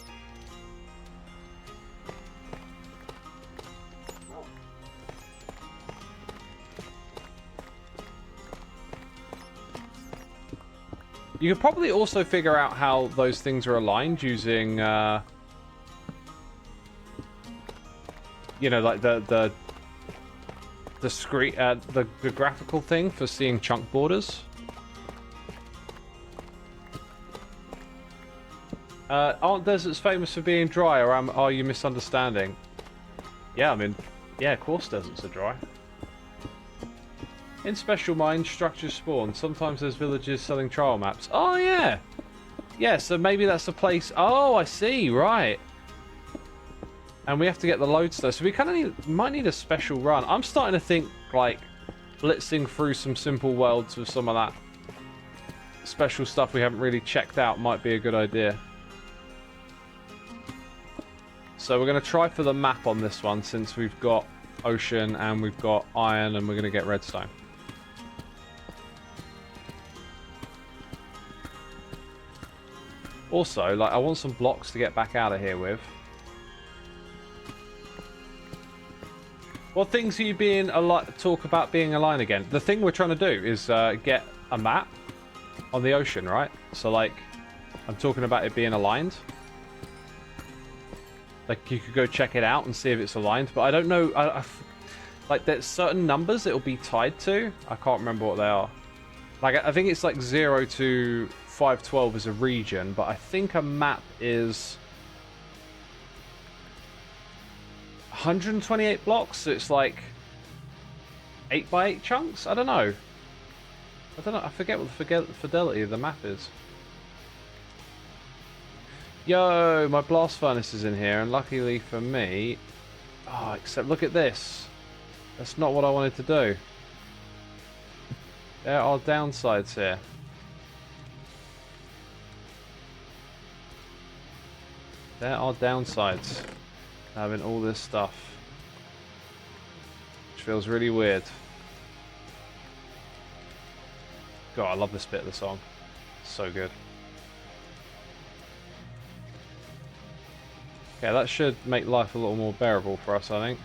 You could probably also figure out how those things are aligned using, you know, like the graphical thing for seeing chunk borders. Aren't deserts famous for being dry, or are you misunderstanding? Yeah, I mean, yeah, of course deserts are dry. In special mines, structures spawn. Sometimes there's villages selling trial maps. Oh, yeah. Yeah, so maybe that's the place. Oh, I see. Right. And we have to get the lodestone. So we kind of might need a special run. I'm starting to think, like, blitzing through some simple worlds with some of that special stuff we haven't really checked out might be a good idea. So we're going to try for the map on this one, since we've got ocean and we've got iron and we're going to get redstone. Also, like, I want some blocks to get back out of here with. What things are you being talk about being aligned again? The thing we're trying to do is get a map on the ocean, right? So, like, I'm talking about it being aligned. Like, you could go check it out and see if it's aligned, but I don't know. Like, there's certain numbers it'll be tied to. I can't remember what they are. Like, I think it's like 0 to 512 is a region, but I think a map is 128 blocks, so it's like 8 by 8 chunks? I don't know. I forget what the fidelity of the map is. Yo, my blast furnace is in here, and luckily for me... Oh, except look at this. That's not what I wanted to do. There are downsides here. There are downsides to having all this stuff. Which feels really weird. God, I love this bit of the song. So good. Okay, that should make life a little more bearable for us, I think.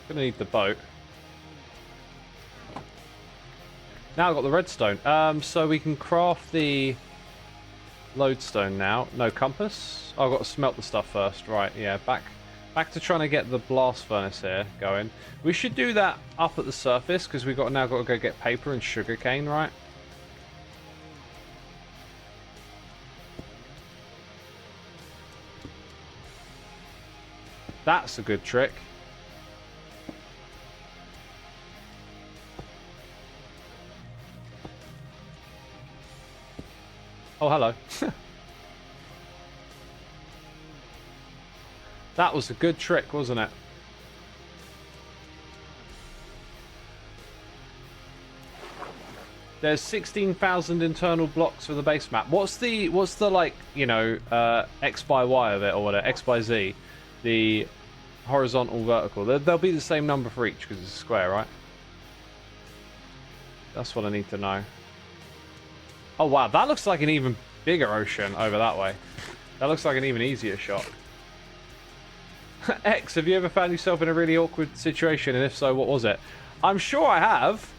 Gonna need the boat. Now I've got the redstone. So we can craft the lodestone now. No, compass. Oh, I've got to smelt the stuff first. Right, yeah, back to trying to get the blast furnace here going. We should do that up at the surface, because we've now got to go get paper and sugarcane, right? That's a good trick. Oh, hello. That was a good trick, wasn't it? There's 16,000 internal blocks for the base map. What's the like, you know, X by Y of it, or whatever, X by Z, the horizontal, vertical. They'll be the same number for each because it's a square, right? That's what I need to know. Oh wow, that looks like an even bigger ocean over that way. That looks like an even easier shot. X, have you ever found yourself in a really awkward situation, and if so, what was it? I'm sure I have.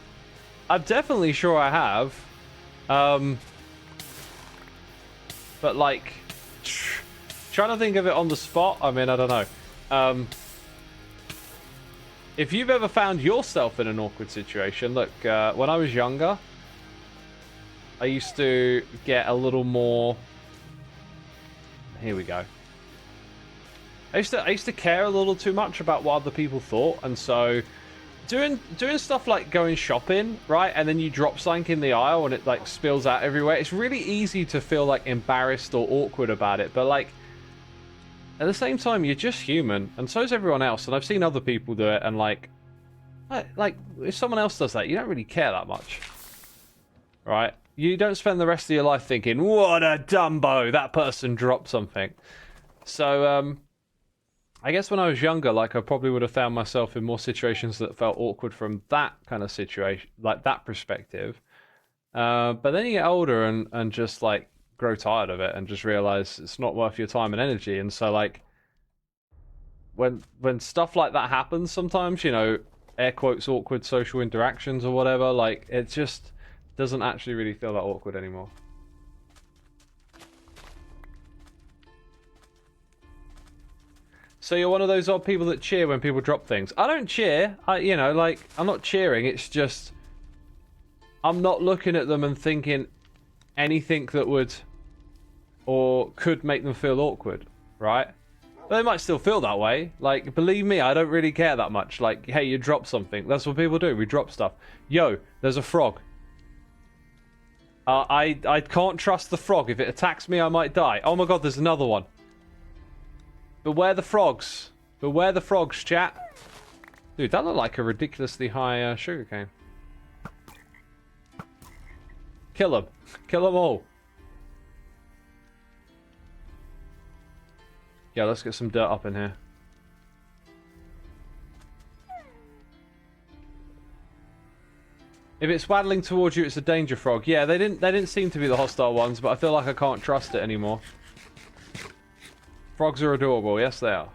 I'm definitely sure I have. But like, trying to think of it on the spot, I mean, I don't know. If you've ever found yourself in an awkward situation, look, when I was younger, I used to get a little more... Here we go. I used to care a little too much about what other people thought, and so doing stuff like going shopping, right, and then you drop something in the aisle and it like spills out everywhere. It's really easy to feel like embarrassed or awkward about it, but like at the same time, you're just human, and so is everyone else. And I've seen other people do it, and like if someone else does that, you don't really care that much, right? You don't spend the rest of your life thinking, what a dumbo, that person dropped something. So, I guess when I was younger, like, I probably would have found myself in more situations that felt awkward from that kind of situation, like that perspective. But then you get older and just, like, grow tired of it and just realize it's not worth your time and energy. And so, like, when stuff like that happens sometimes, you know, air quotes, awkward social interactions or whatever, like, it just doesn't actually really feel that awkward anymore. So you're one of those odd people that cheer when people drop things. I don't cheer. You know, like, I'm not cheering. It's just, I'm not looking at them and thinking anything that would or could make them feel awkward, right? They might still feel that way. Like, believe me, I don't really care that much. Like, hey, you dropped something. That's what people do. We drop stuff. Yo, there's a frog. I can't trust the frog. If it attacks me, I might die. Oh my god, there's another one. Beware the frogs. Beware the frogs, chat. Dude, that looked like a ridiculously high sugarcane. Kill them. Kill them all. Yeah, let's get some dirt up in here. If it's waddling towards you, it's a danger frog. Yeah, they didn't seem to be the hostile ones, but I feel like I can't trust it anymore. Frogs are adorable. Yes, they are.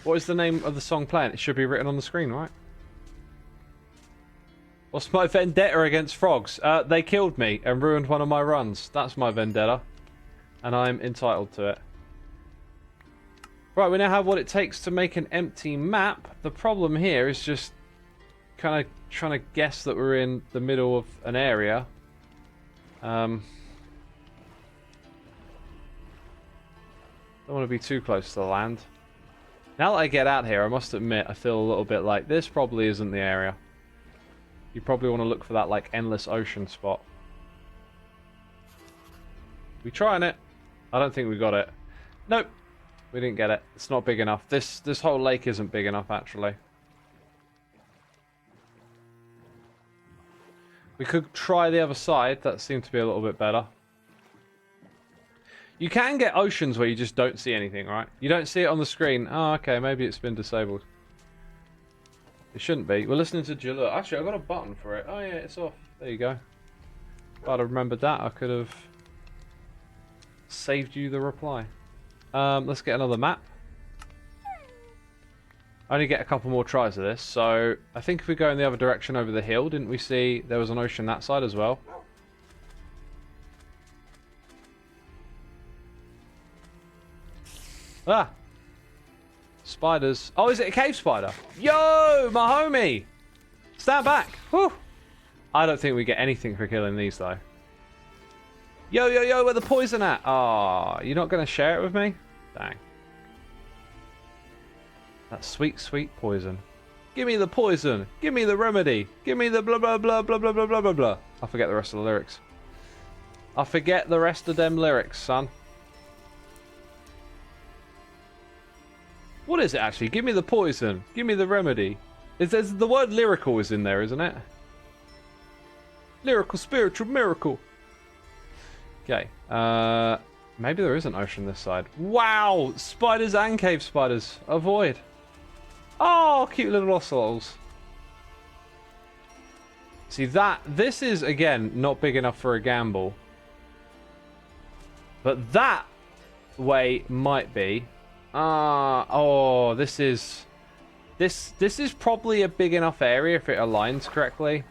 What is the name of the song playing? It should be written on the screen, right? What's my vendetta against frogs? They killed me and ruined one of my runs. That's my vendetta. And I'm entitled to it. Right, we now have what it takes to make an empty map. The problem here is just kind of trying to guess that we're in the middle of an area. Don't want to be too close to the land. Now that I get out here, I must admit, I feel a little bit like this probably isn't the area. You probably want to look for that, like, endless ocean spot. We trying it? I don't think we got it. Nope. We didn't get it. It's not big enough. This whole lake isn't big enough, actually. We could try the other side. That seemed to be a little bit better. You can get oceans where you just don't see anything, right? You don't see it on the screen. Oh, okay. Maybe it's been disabled. It shouldn't be. We're listening to Jalur. Actually, I've got a button for it. Oh, yeah, it's off. There you go. If I'd have remembered that, I could have saved you the reply. Let's get another map. I only get a couple more tries of this, so I think if we go in the other direction over the hill, didn't we see there was an ocean that side as well? Ah! Spiders. Oh, is it a cave spider? Yo, my homie! Stand back! Whew! I don't think we get anything for killing these, though. Yo, yo, yo, where the poison at? Ah, you're not going to share it with me? Dang. That sweet, sweet poison. Give me the poison. Give me the remedy. Give me the blah, blah, blah, blah, blah, blah, blah, blah, blah. I forget the rest of the lyrics. I forget the rest of them lyrics, son. What is it, actually? Give me the poison. Give me the remedy. The word lyrical is in there, isn't it? Lyrical, spiritual, miracle. Okay. Maybe there is an ocean this side. Wow! Spiders and cave spiders. Avoid. Oh, cute little ocelots. See, this is, again, not big enough for a gamble. But that way might be. Oh, this is probably a big enough area if it aligns correctly.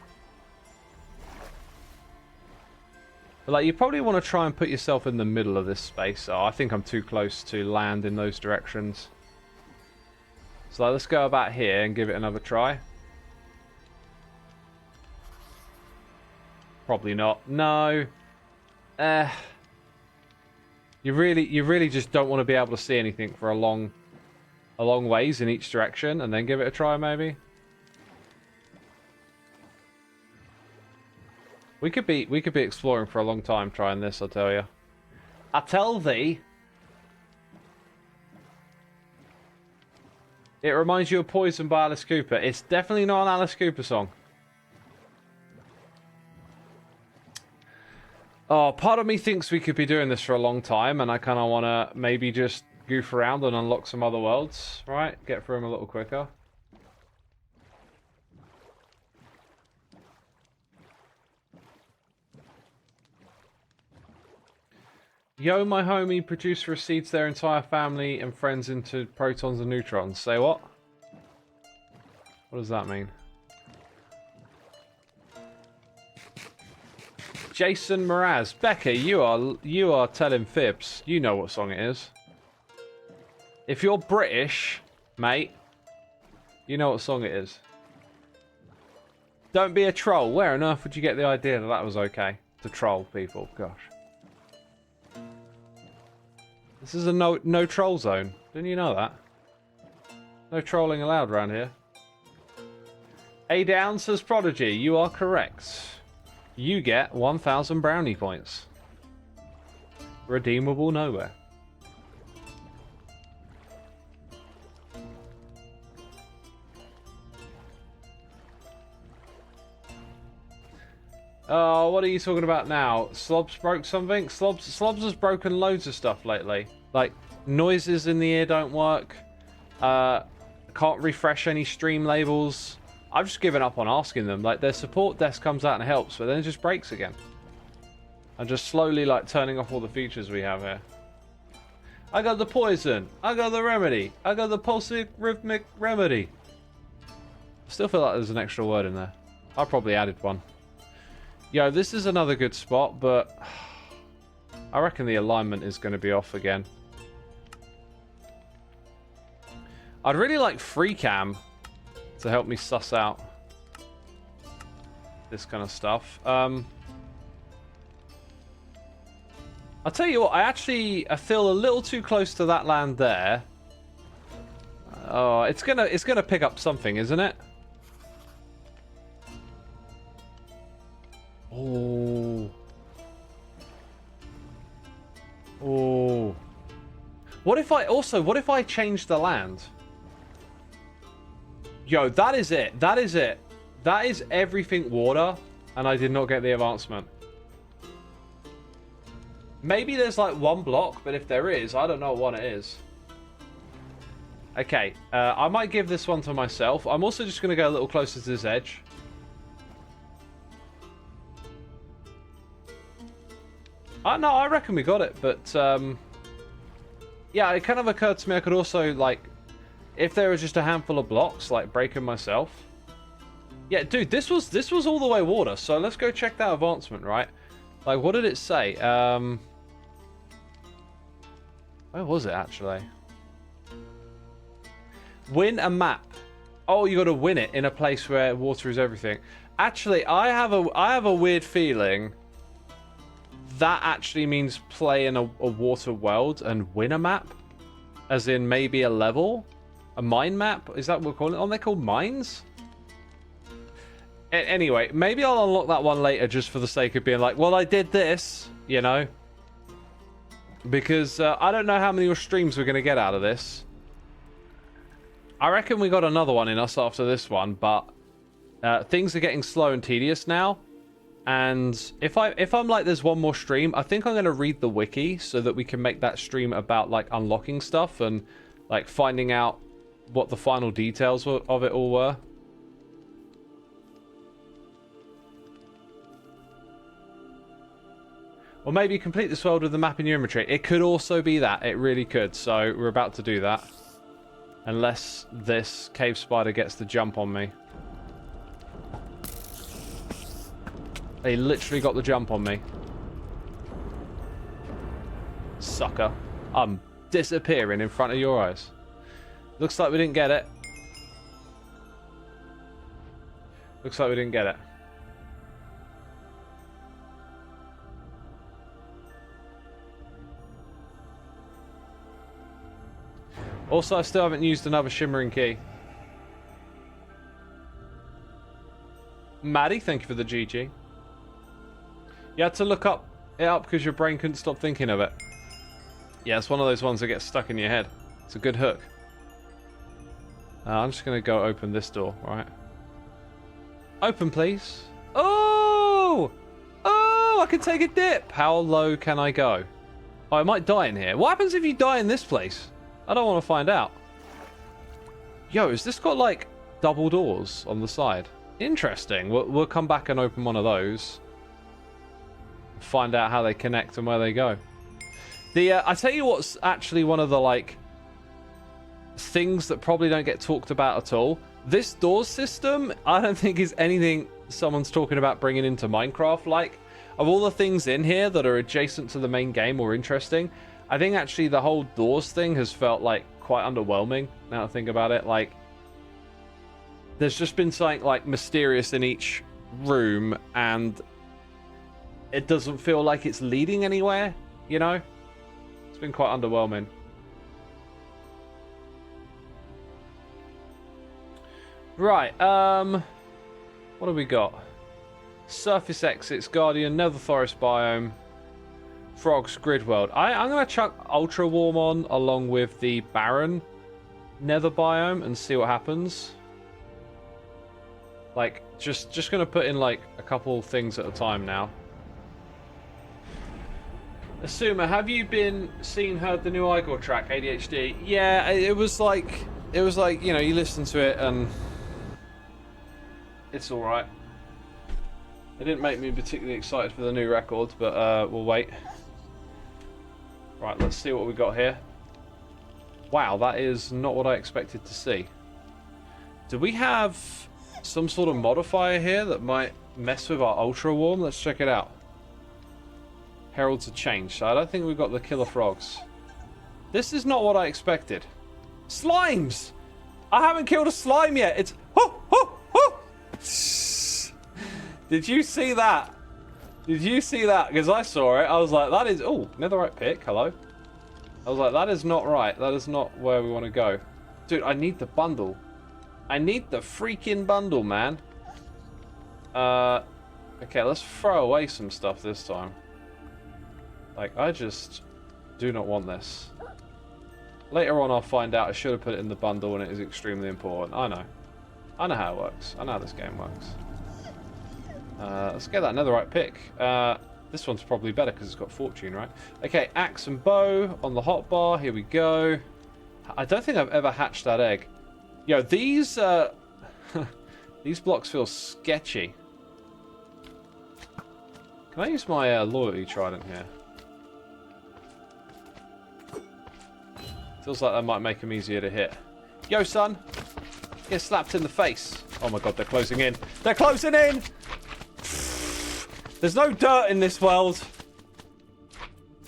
But, like, you probably want to try and put yourself in the middle of this space. Oh, I think I'm too close to land in those directions. So let's go about here and give it another try. Probably not. No. You really just don't want to be able to see anything for a long ways in each direction, and then give it a try, maybe. We could be exploring for a long time trying this, I'll tell you. I tell thee. It reminds you of Poison by Alice Cooper. It's definitely not an Alice Cooper song. Oh, part of me thinks we could be doing this for a long time, and I kind of want to maybe just goof around and unlock some other worlds, right? Get through them a little quicker. Yo, my homie, producer seeds their entire family and friends into protons and neutrons. Say what? What does that mean? Jason Mraz. Becca, you are telling fibs. You know what song it is. If you're British, mate, you know what song it is. Don't be a troll. Where on earth would you get the idea that that was okay to troll people? Gosh. This is a no troll zone. Didn't you know that? No trolling allowed around here. A down says Prodigy. You are correct. You get 1,000 brownie points. Redeemable nowhere. Oh, what are you talking about now? Slobs broke something? Slobs has broken loads of stuff lately. Like, noises in the ear don't work. Can't refresh any stream labels. I've just given up on asking them. Like, their support desk comes out and helps, but then it just breaks again. I'm just slowly, like, turning off all the features we have here. I got the poison. I got the remedy. I got the pulsic rhythmic remedy. I still feel like there's an extra word in there. I probably added one. Yo, this is another good spot, but I reckon the alignment is going to be off again. I'd really like free cam to help me suss out this kind of stuff. I'll tell you what, I feel a little too close to that land there. Oh, it's gonna pick up something, isn't it? Oh. Oh. What if I change the land? Yo, that is it. That is it. That is everything water, and I did not get the advancement. Maybe there's like one block, but if there is, I don't know what one it is. Okay, I might give this one to myself. I'm also just going to go a little closer to this edge. No, I reckon we got it, but yeah, it kind of occurred to me I could also, like, if there was just a handful of blocks, like, break them myself. Yeah, dude, this was all the way water, so let's go check that advancement, right? Like, what did it say? Where was it, actually? Win a map. Oh, you got to win it in a place where water is everything. Actually, I have a weird feeling that actually means play in a water world and win a map, as in maybe a level, a mine map. Is that what we're calling it? Aren't they called mines? Anyway, maybe I'll unlock that one later just for the sake of being like, well, I did this, you know, because I don't know how many more streams we're going to get out of this. I reckon we got another one in us after this one, but things are getting slow and tedious now. And if I'm like, there's one more stream, I think I'm going to read the wiki so that we can make that stream about, like, unlocking stuff and, like, finding out what the final details of it all were. Or maybe complete this world with the map in your inventory. It could also be that. It really could. So we're about to do that. Unless this cave spider gets the jump on me. They literally got the jump on me. Sucker. I'm disappearing in front of your eyes. Looks like we didn't get it. Looks like we didn't get it. Also, I still haven't used another shimmering key. Maddie, thank you for the GG. You had to look it up because your brain couldn't stop thinking of it. Yeah, it's one of those ones that gets stuck in your head. It's a good hook. I'm just going to go open this door, right? Open, please. Oh! Oh! Oh, I can take a dip. How low can I go? Oh, I might die in here. What happens if you die in this place? I don't want to find out. Yo, has this got like double doors on the side? Interesting. We'll come back and open one of those. Find out how they connect and where they go. I tell you what's actually one of the like things that probably don't get talked about at all. This doors system, I don't think is anything someone's talking about bringing into Minecraft. Like, of all the things in here that are adjacent to the main game or interesting, I think actually the whole doors thing has felt like quite underwhelming now that I think about it. Like, there's just been something like mysterious in each room and it doesn't feel like it's leading anywhere, you know? It's been quite underwhelming. Right, what have we got? Surface exits, Guardian, Nether Forest biome, Frogs, Grid World. I'm going to chuck Ultra Warm on along with the Barren Nether biome and see what happens. Like, just going to put in like a couple things at a time now. Xisuma, have you heard the new Igor track, ADHD? Yeah, it was like, you know, you listen to it and it's alright. It didn't make me particularly excited for the new record, but we'll wait. Right, let's see what we got here. Wow, that is not what I expected to see. Do we have some sort of modifier here that might mess with our Ultra Warm? Let's check it out. Heralds are changed, so I don't think we've got the killer frogs. This is not what I expected. Slimes! I haven't killed a slime yet. It's... Oh, oh, oh! Did you see that? Did you see that? Because I saw it. I was like, that is... Oh, netherite pick. Hello. I was like, that is not right. That is not where we want to go. Dude, I need the bundle. I need the freaking bundle, man. Okay, let's throw away some stuff this time. Like, I just do not want this. Later on, I'll find out I should have put it in the bundle and it is extremely important. I know. I know how it works. I know how this game works. Let's get that netherite pick. This one's probably better because it's got fortune, right? Okay, axe and bow on the hotbar. Here we go. I don't think I've ever hatched that egg. Yo, these these blocks feel sketchy. Can I use my loyalty trident here? Feels like that might make them easier to hit. Yo, son. Get slapped in the face. Oh my god, they're closing in. They're closing in! There's no dirt in this world.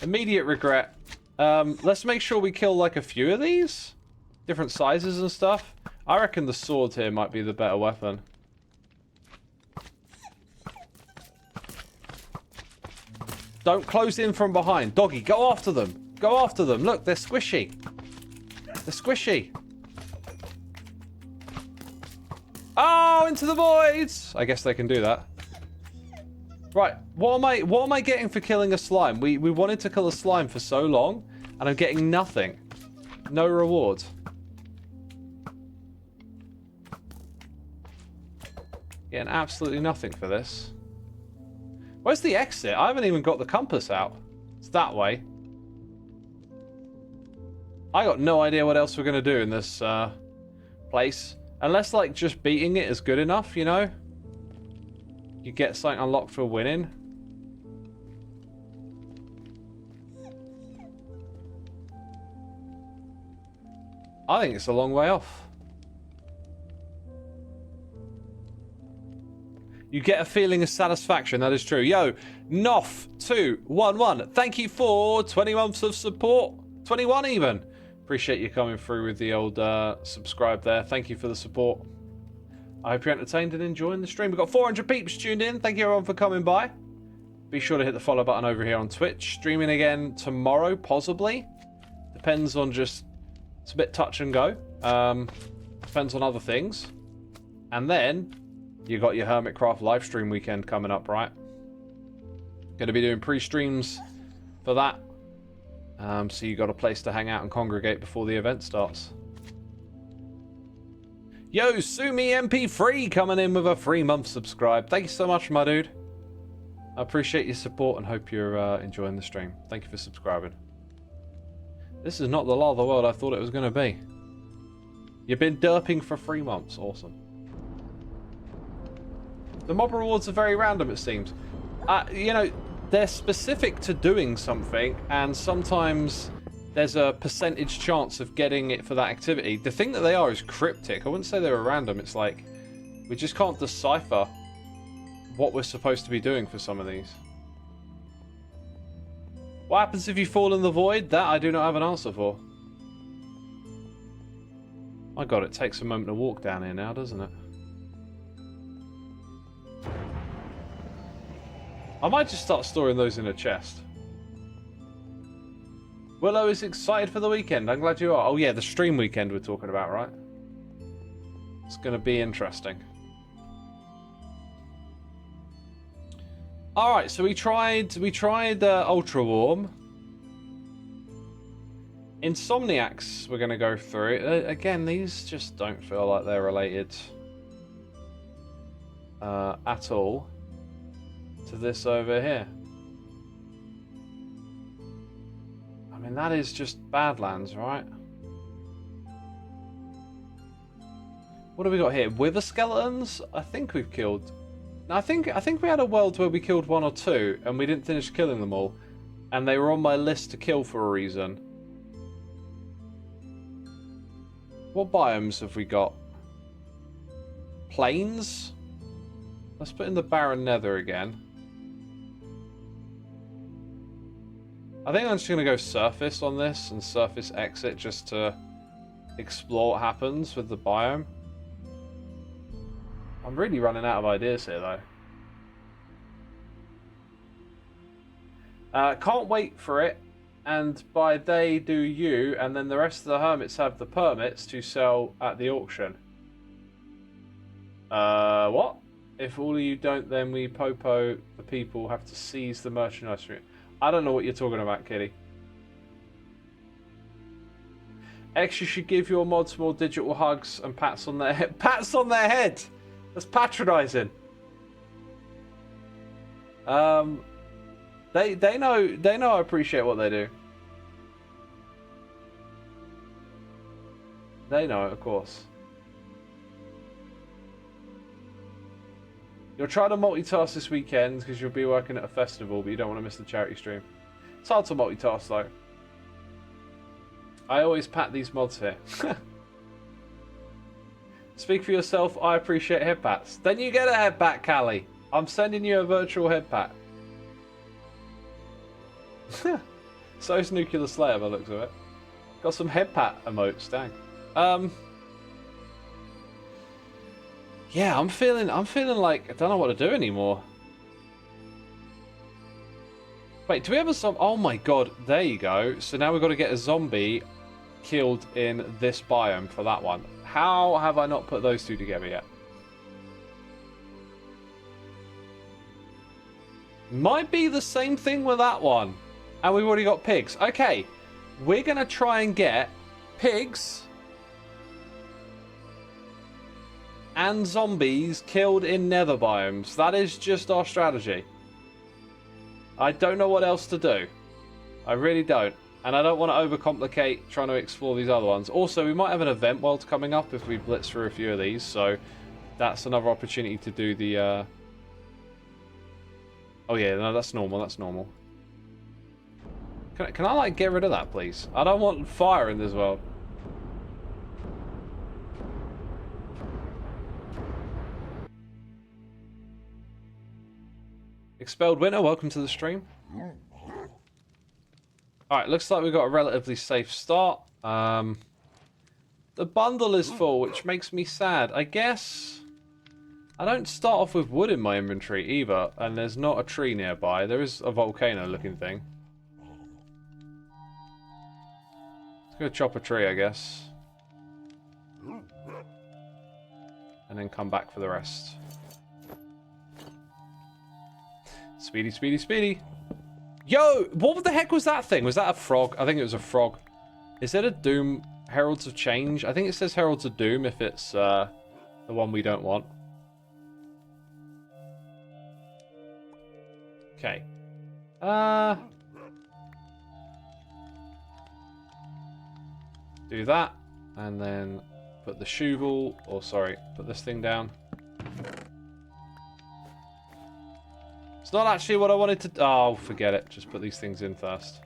Immediate regret. Let's make sure we kill like a few of these. Different sizes and stuff. I reckon the sword here might be the better weapon. Don't close in from behind. Doggy, go after them. Go after them. Look, they're squishy. They're squishy. Oh, into the voids! I guess they can do that. Right, what am I getting for killing a slime? We wanted to kill a slime for so long, and I'm getting nothing. No reward. Getting absolutely nothing for this. Where's the exit? I haven't even got the compass out. It's that way. I got no idea what else we're going to do in this place. Unless, like, just beating it is good enough, you know? You get something unlocked for winning. I think it's a long way off. You get a feeling of satisfaction, that is true. Yo, Noff211, thank you for 20 months of support. 21 even. Appreciate you coming through with the old subscribe there. Thank you for the support. I hope you're entertained and enjoying the stream. We've got 400 peeps tuned in. Thank you everyone for coming by. Be sure to hit the follow button over here on Twitch. Streaming again tomorrow, possibly. Depends on just... It's a bit touch and go. Depends on other things. And then, you got your Hermitcraft live stream weekend coming up, right? Going to be doing pre-streams for that. So you got a place to hang out and congregate before the event starts. Yo, Sumi MP3 coming in with a 3-month subscribe. Thank you so much, my dude. I appreciate your support and hope you're enjoying the stream. Thank you for subscribing. This is not the law of the world I thought it was going to be. You've been derping for 3 months. Awesome. The mob rewards are very random, it seems. You know, they're specific to doing something, and sometimes there's a percentage chance of getting it for that activity. The thing that they are is cryptic. I wouldn't say they were random. It's like, we just can't decipher what we're supposed to be doing for some of these. What happens if you fall in the void? That I do not have an answer for. My god, it takes a moment to walk down here now, doesn't it? I might just start storing those in a chest. Willow is excited for the weekend. I'm glad you are. Oh yeah, the stream weekend we're talking about, right? It's going to be interesting. All right, so we tried Ultra Warm. Insomniacs we're going to go through. Again, these just don't feel like they're related at all to this over here. I mean, that is just Badlands, right? What have we got here? Wither skeletons? I think we've killed... I think we had a world where we killed 1 or 2 and we didn't finish killing them all. And they were on my list to kill for a reason. What biomes have we got? Plains? Let's put in the barren nether again. I think I'm just going to go surface on this and surface exit just to explore what happens with the biome. I'm really running out of ideas here, though. Can't wait for it. And by they do you, and then the rest of the hermits have the permits to sell at the auction. What? If all of you don't, then we popo the people have to seize the merchandise. I don't know what you're talking about, Kitty. X, you should give your mods more digital hugs and pats on their head. Pats on their head! That's patronising. They know I appreciate what they do. They know, of course. You'll try to multitask this weekend because you'll be working at a festival, but you don't want to miss the charity stream. It's hard to multitask, though. I always pat these mods here. Speak for yourself, I appreciate head pats. Then you get a head pat, Callie. I'm sending you a virtual head pat. So's Nuclear Slayer by the looks of it. Got some head pat emotes, dang. Yeah, I'm feeling like I don't know what to do anymore. Wait, do we have a zombie? Oh my god, there you go. So now we've got to get a zombie killed in this biome for that one. How have I not put those two together yet? Might be the same thing with that one. And we've already got pigs. Okay, we're going to try and get pigs and zombies killed in nether biomes. That is just our strategy. I don't know what else to do. I really don't. And I don't want to overcomplicate trying to explore these other ones. Also, we might have an event world coming up if we blitz through a few of these. So that's another opportunity to do the... Oh yeah, no, that's normal. That's normal. Can I like get rid of that, please? I don't want fire in this world. Expelled Winter, welcome to the stream. Alright, looks like we've got a relatively safe start. The bundle is full, which makes me sad. I guess I don't start off with wood in my inventory either, and there's not a tree nearby. There is a volcano looking thing. Let's go chop a tree, I guess. And then come back for the rest. Speedy, speedy, speedy. Yo, what the heck was that thing? Was that a frog? I think it was a frog. Is it a Doom Heralds of Change? I think it says Heralds of Doom if it's the one we don't want. Okay. Do that, and then put the shovel, or sorry, put this thing down. It's not actually what I wanted to... Oh, forget it. Just put these things in first.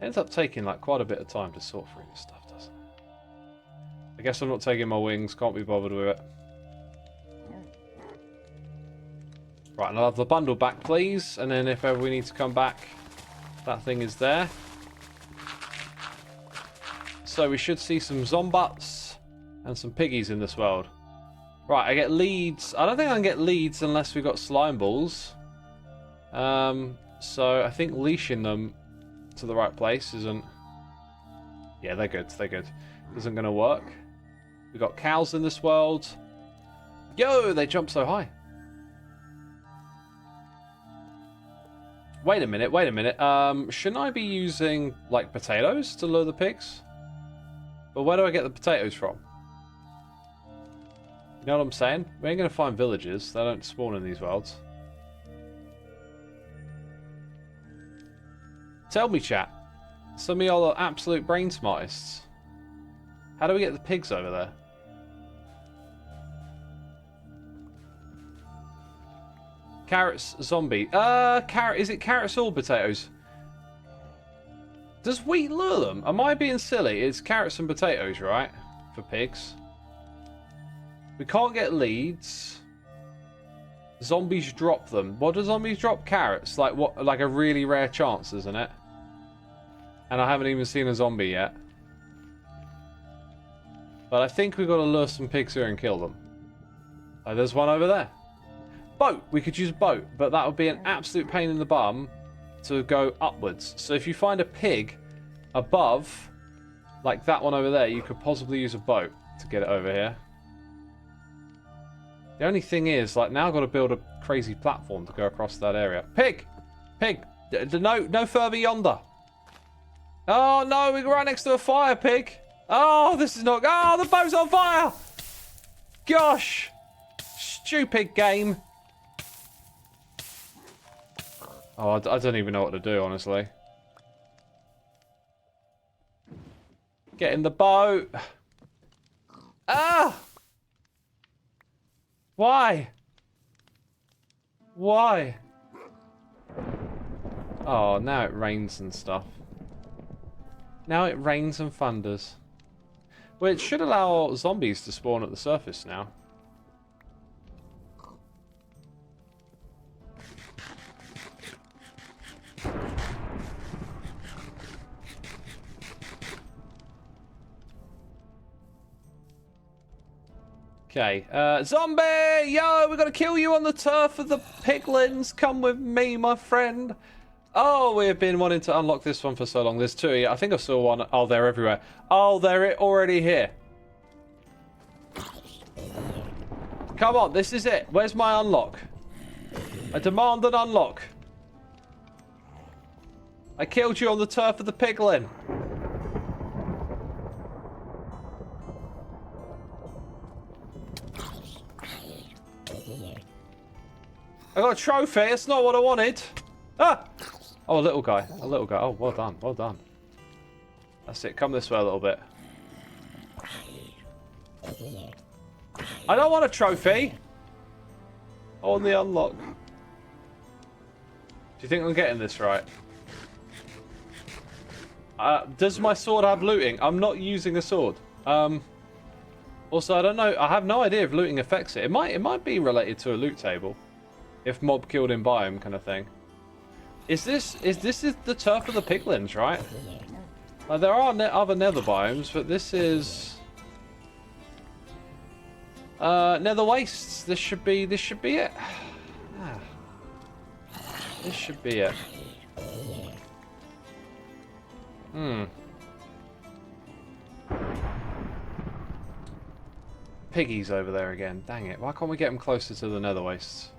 Ends up taking like quite a bit of time to sort through this stuff, doesn't it? I guess I'm not taking my wings. Can't be bothered with it. Right, and I'll have the bundle back, please. And then if ever we need to come back, that thing is there. So we should see some zombots and some piggies in this world. Right, I get leads. I don't think I can get leads unless we've got slime balls. So I think leashing them to the right place isn't... Yeah, they're good. They're good. Isn't going to work. We've got cows in this world. Yo, they jump so high. Wait a minute, wait a minute. Shouldn't I be using, like, potatoes to lure the pigs? But where do I get the potatoes from? You know what I'm saying? We ain't going to find villages. They don't spawn in these worlds. Tell me, chat. Some of y'all are absolute brain smartists. How do we get the pigs over there? Carrots, zombie. Carrot. Is it carrots or potatoes? Does wheat lure them? Am I being silly? It's carrots and potatoes, right? For pigs. We can't get leads. Zombies drop them. What do zombies drop? Carrots. Like what? Like a really rare chance, isn't it? And I haven't even seen a zombie yet. But I think we've got to lure some pigs here and kill them. Oh, there's one over there. Boat. We could use a boat, but that would be an absolute pain in the bum to go upwards. So if you find a pig above, like that one over there, you could possibly use a boat to get it over here. The only thing is, like, now I've got to build a crazy platform to go across that area. Pig! Pig! No further yonder. Oh, no, we're right next to a fire, pig. Oh, this is not... Oh, the boat's on fire! Gosh! Stupid game. Oh, I don't even know what to do, honestly. Get in the boat. Ah! Why? Why? Oh, now it rains and stuff. Now it rains and thunders. Well, it should allow zombies to spawn at the surface now. Okay, zombie! Yo, we gotta kill you on the turf of the piglins. Come with me, my friend. Oh, we've been wanting to unlock this one for so long. There's two here. I think I saw one. Oh, they're everywhere. Oh, they're already here. Come on, this is it. Where's my unlock? I demand an unlock. I killed you on the turf of the piglin. I got a trophy. It's not what I wanted. Ah! Oh, a little guy. A little guy. Oh, well done. Well done. That's it. Come this way a little bit. I don't want a trophy. I want the unlock. Do you think I'm getting this right? Does my sword have looting? I'm not using a sword. Also, I don't know. I have no idea if looting affects it. It might be related to a loot table. If mob killed in biome kind of thing. Is this the turf of the piglins, right? Like, there are other nether biomes, but this is nether wastes. This should be it. This should be it. Piggies over there again. Dang it. Why can't we get them closer to the nether wastes?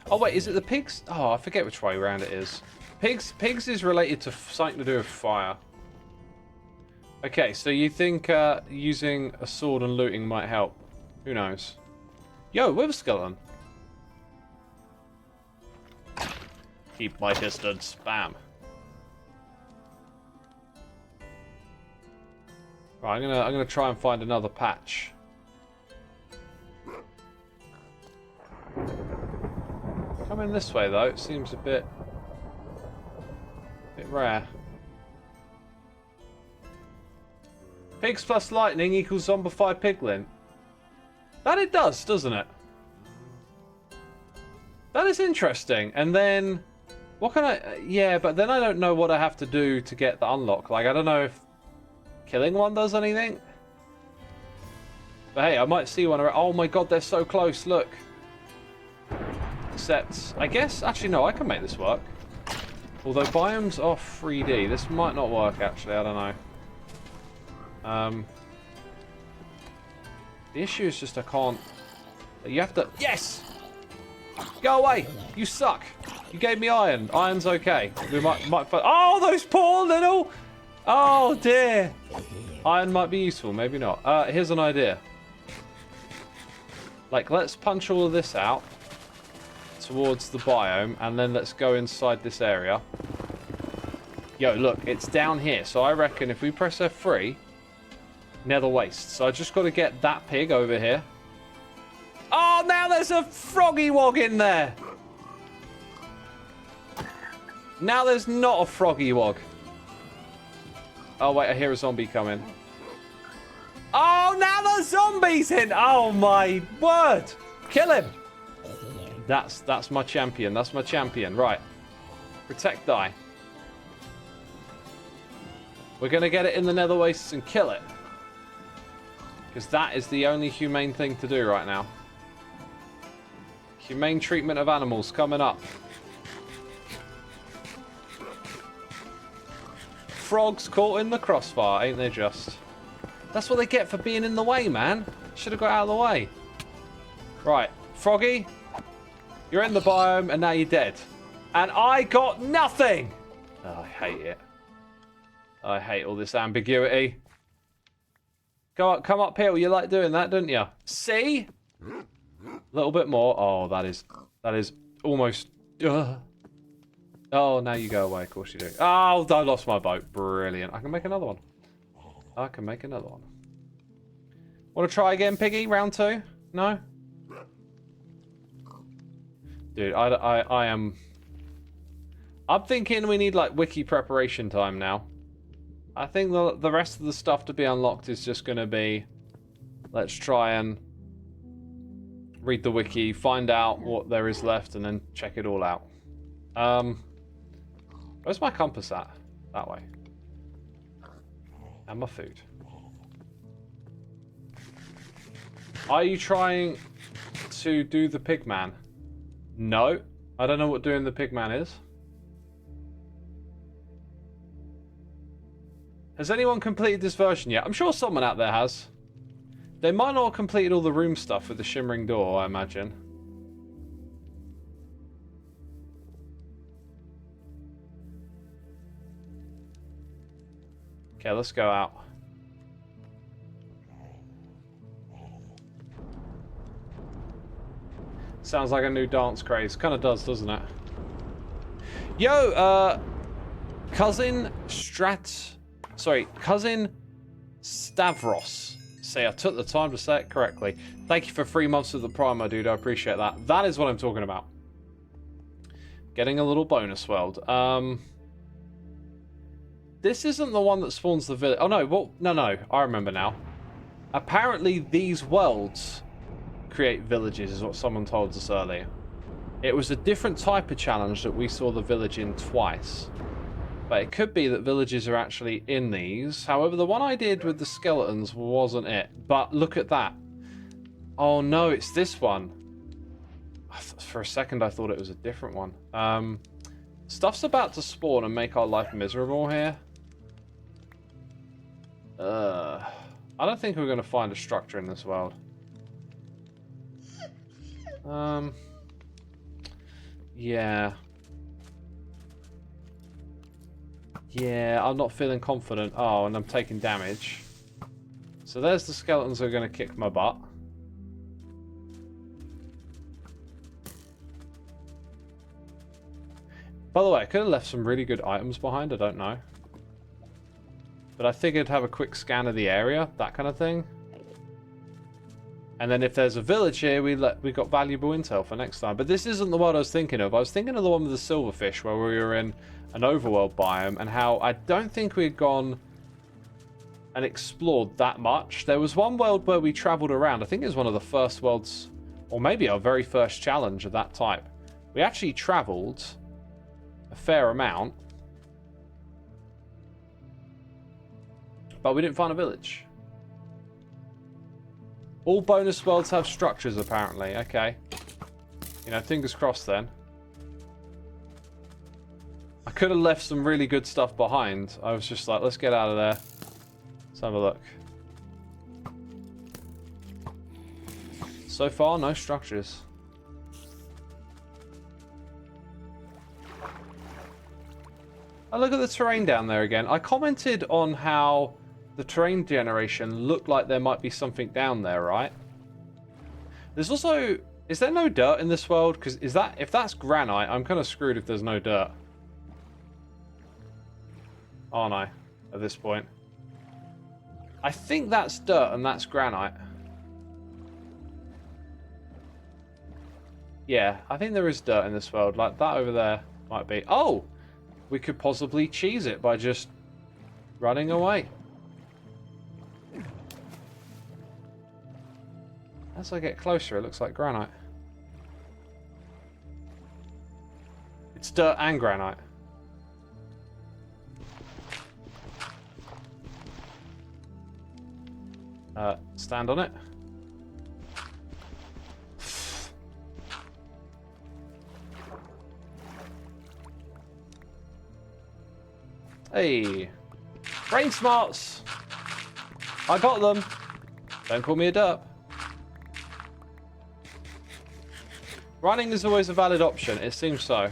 Oh, wait. Is it the pigs? Oh, I forget which way around it is. Pigs is related to something to do with fire. Okay, so you think using a sword and looting might help? Who knows? Yo, with a skeleton. Keep my distance. Bam. Right, I'm gonna try and find another patch. Coming this way though, it seems a bit rare. Pigs plus lightning equals zombified piglin. That it does, doesn't it? That is interesting. And then, what can I... Yeah, but then I don't know what I have to do to get the unlock. Like, I don't know if killing one does anything. But hey, I might see one. Oh my god, they're so close, look. Except, I guess... Actually, no, I can make this work. Although biomes are 3D. This might not work, actually. I don't know. The issue is just I can't... You have to... Yes! Go away! You suck! You gave me iron. Iron's okay. We might find... Oh, those poor little... Oh, dear. Iron might be useful. Maybe not. Here's an idea. Like, let's punch all of this out towards the biome, and then let's go inside this area. Yo, look, it's down here. So I reckon if we press F3, nether waste. So I just got to get that pig over here. Oh, now there's a froggy wog in there. Now there's not a froggy wog. Oh, wait, I hear a zombie coming. Oh, now the zombie's in. Oh, my word. Kill him. That's my champion. That's my champion. Right. Protect die. We're going to get it in the nether wastes and kill it. Because that is the only humane thing to do right now. Humane treatment of animals coming up. Frogs caught in the crossfire, ain't they just? That's what they get for being in the way, man. Should have got out of the way. Right, Froggy, you're in the biome and now you're dead. And I got nothing! Oh, I hate it. I hate all this ambiguity. Come up here. You like doing that, don't you? See? A little bit more. Oh, that is almost... Oh, now you go away. Of course you do. Oh, I lost my boat. Brilliant. I can make another one. I can make another one. Want to try again, Piggy? Round 2? No? Dude, I am... I'm thinking we need, like, wiki preparation time now. I think the rest of the stuff to be unlocked is just going to be... Let's try and read the wiki, find out what there is left, and then check it all out. Where's my compass at? That way. And my food. Are you trying to do the pigman? No. I don't know what doing the pigman is. Has anyone completed this version yet? I'm sure someone out there has. They might not have completed all the room stuff with the shimmering door, I imagine. Okay, let's go out. Sounds like a new dance craze. Kind of does, doesn't it? Yo, Cousin Stavros. See, I took the time to say it correctly. Thank you for 3 months of the Prime, my dude. I appreciate that. That is what I'm talking about. Getting a little bonus world. This isn't the one that spawns the village. Oh, no. Well, no. I remember now. Apparently, these worlds create villages, is what someone told us earlier. It was a different type of challenge that we saw the village in twice. But it could be that villages are actually in these. However, the one I did with the skeletons wasn't it. But look at that. Oh no, it's this one. For a second, I thought it was a different one. Stuff's about to spawn and make our life miserable here. I don't think we're going to find a structure in this world. Yeah. Yeah, I'm not feeling confident. Oh, and I'm taking damage. So there's the skeletons that are going to kick my butt. By the way, I could have left some really good items behind. I don't know. But I figured I'd have a quick scan of the area, that kind of thing. And then if there's a village here, we got valuable intel for next time. But this isn't the world I was thinking of. I was thinking of the one with the silverfish, where we were in an overworld biome, and how I don't think we had gone and explored that much. There was one world where we traveled around. I think it was one of the first worlds, or maybe our very first challenge of that type. We actually traveled a fair amount, but we didn't find a village. All bonus worlds have structures, apparently. Okay. You know, fingers crossed then. I could have left some really good stuff behind. I was just like, let's get out of there. Let's have a look. So far, no structures. Oh, look at the terrain down there again. I commented on how the terrain generation looked like there might be something down there, right? There's also... Is there no dirt in this world? Because if that's granite, I'm kind of screwed if there's no dirt. Aren't I? At this point. I think that's dirt and that's granite. Yeah, I think there is dirt in this world. Like, that over there might be... Oh! We could possibly cheese it by just running away. As I get closer, it looks like granite. It's dirt and granite. Stand on it. Hey, brain smarts. I got them. Don't call me a derp. Running is always a valid option. It seems so.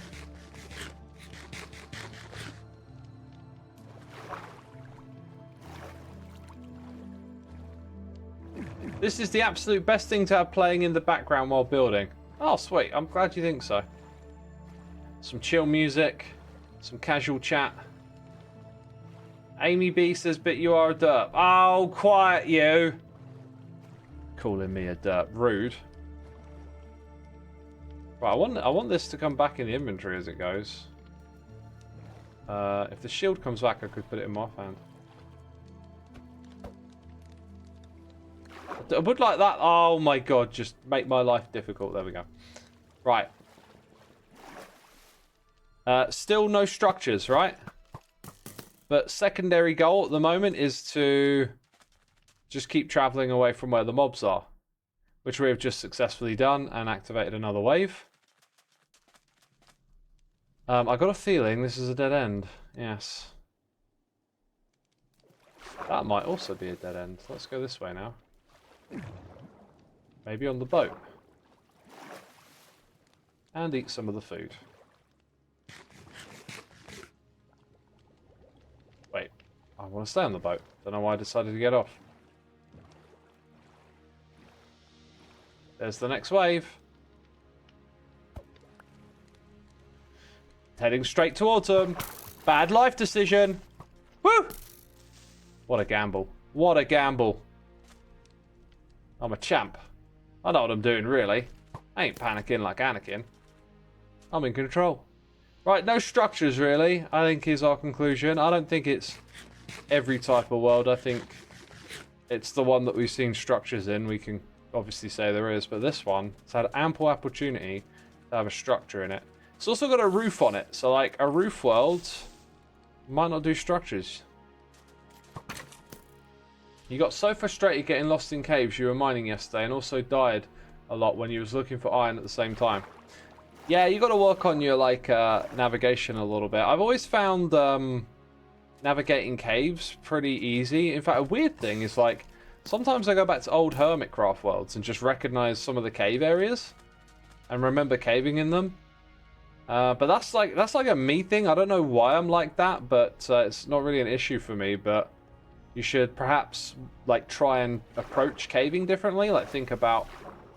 This is the absolute best thing to have playing in the background while building. Oh, sweet. I'm glad you think so. Some chill music. Some casual chat. Amy B says, but you are a derp. Oh, quiet you. Calling me a derp. Rude. Right, I want this to come back in the inventory as it goes. If the shield comes back, I could put it in my offhand. I would like that. Oh my god, just make my life difficult. There we go. Right. Still no structures, right? But secondary goal at the moment is to just keep traveling away from where the mobs are, which we have just successfully done and activated another wave. I got a feeling this is a dead end. Yes. That might also be a dead end. Let's go this way now. Maybe on the boat. And eat some of the food. Wait, I want to stay on the boat. Don't know why I decided to get off. There's the next wave. Heading straight towards them. Bad life decision. Woo! What a gamble. What a gamble. I'm a champ. I know what I'm doing, really. I ain't panicking like Anakin. I'm in control. Right, no structures, really, I think is our conclusion. I don't think it's every type of world. I think it's the one that we've seen structures in. We can obviously say there is, but this one has had ample opportunity to have a structure in it. It's also got a roof on it, so like a roof world might not do structures. You got so frustrated getting lost in caves you were mining yesterday, and also died a lot when you was looking for iron at the same time. Yeah, you got to work on your like navigation a little bit. I've always found navigating caves pretty easy. In fact, a weird thing is like sometimes I go back to old Hermitcraft worlds and just recognize some of the cave areas and remember caving in them. But that's like a me thing. I don't know why I'm like that, but it's not really an issue for me. But you should perhaps like try and approach caving differently. Like think about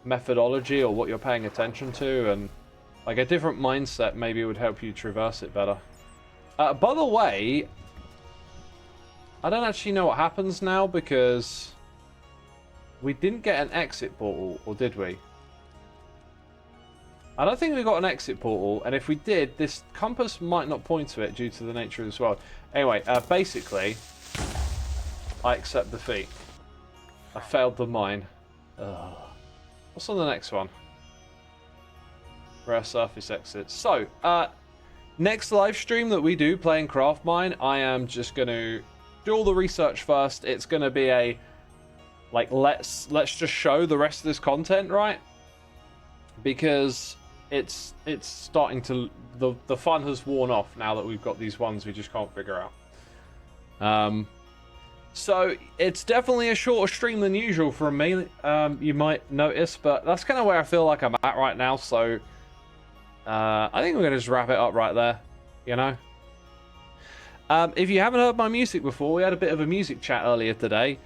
methodology or what you're paying attention to, and like a different mindset maybe would help you traverse it better. By the way, I don't actually know what happens now because we didn't get an exit portal, or did we? I don't think we got an exit portal, and if we did, this compass might not point to it due to the nature of this world. Anyway, basically, I accept defeat. I failed the mine. Ugh. What's on the next one? Rare surface exits. So, next live stream that we do playing CraftMine, I am just going to do all the research first. It's going to be a, like, let's just show the rest of this content, right? Because it's starting to, the fun has worn off now that we've got these ones we just can't figure out. So it's definitely a shorter stream than usual from me, you might notice, but that's kind of where I feel like I'm at right now. So I think we're gonna just wrap it up right there, you know. If you haven't heard my music before, we had a bit of a music chat earlier today.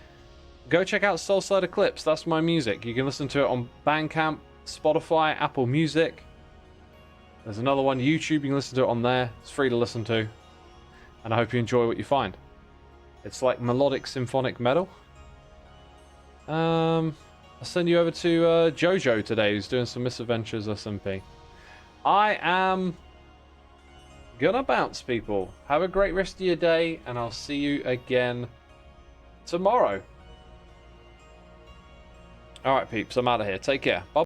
Go check out Soulside Eclipse. That's my music. You can listen to it on Bandcamp, Spotify, Apple Music. There's another one, YouTube. You can listen to it on there. It's free to listen to. And I hope you enjoy what you find. It's like melodic symphonic metal. I'll send you over to Jojo today, who's doing some Misadventures SMP. I am gonna bounce, people. Have a great rest of your day, and I'll see you again tomorrow. Alright, peeps, I'm out of here. Take care. Bye.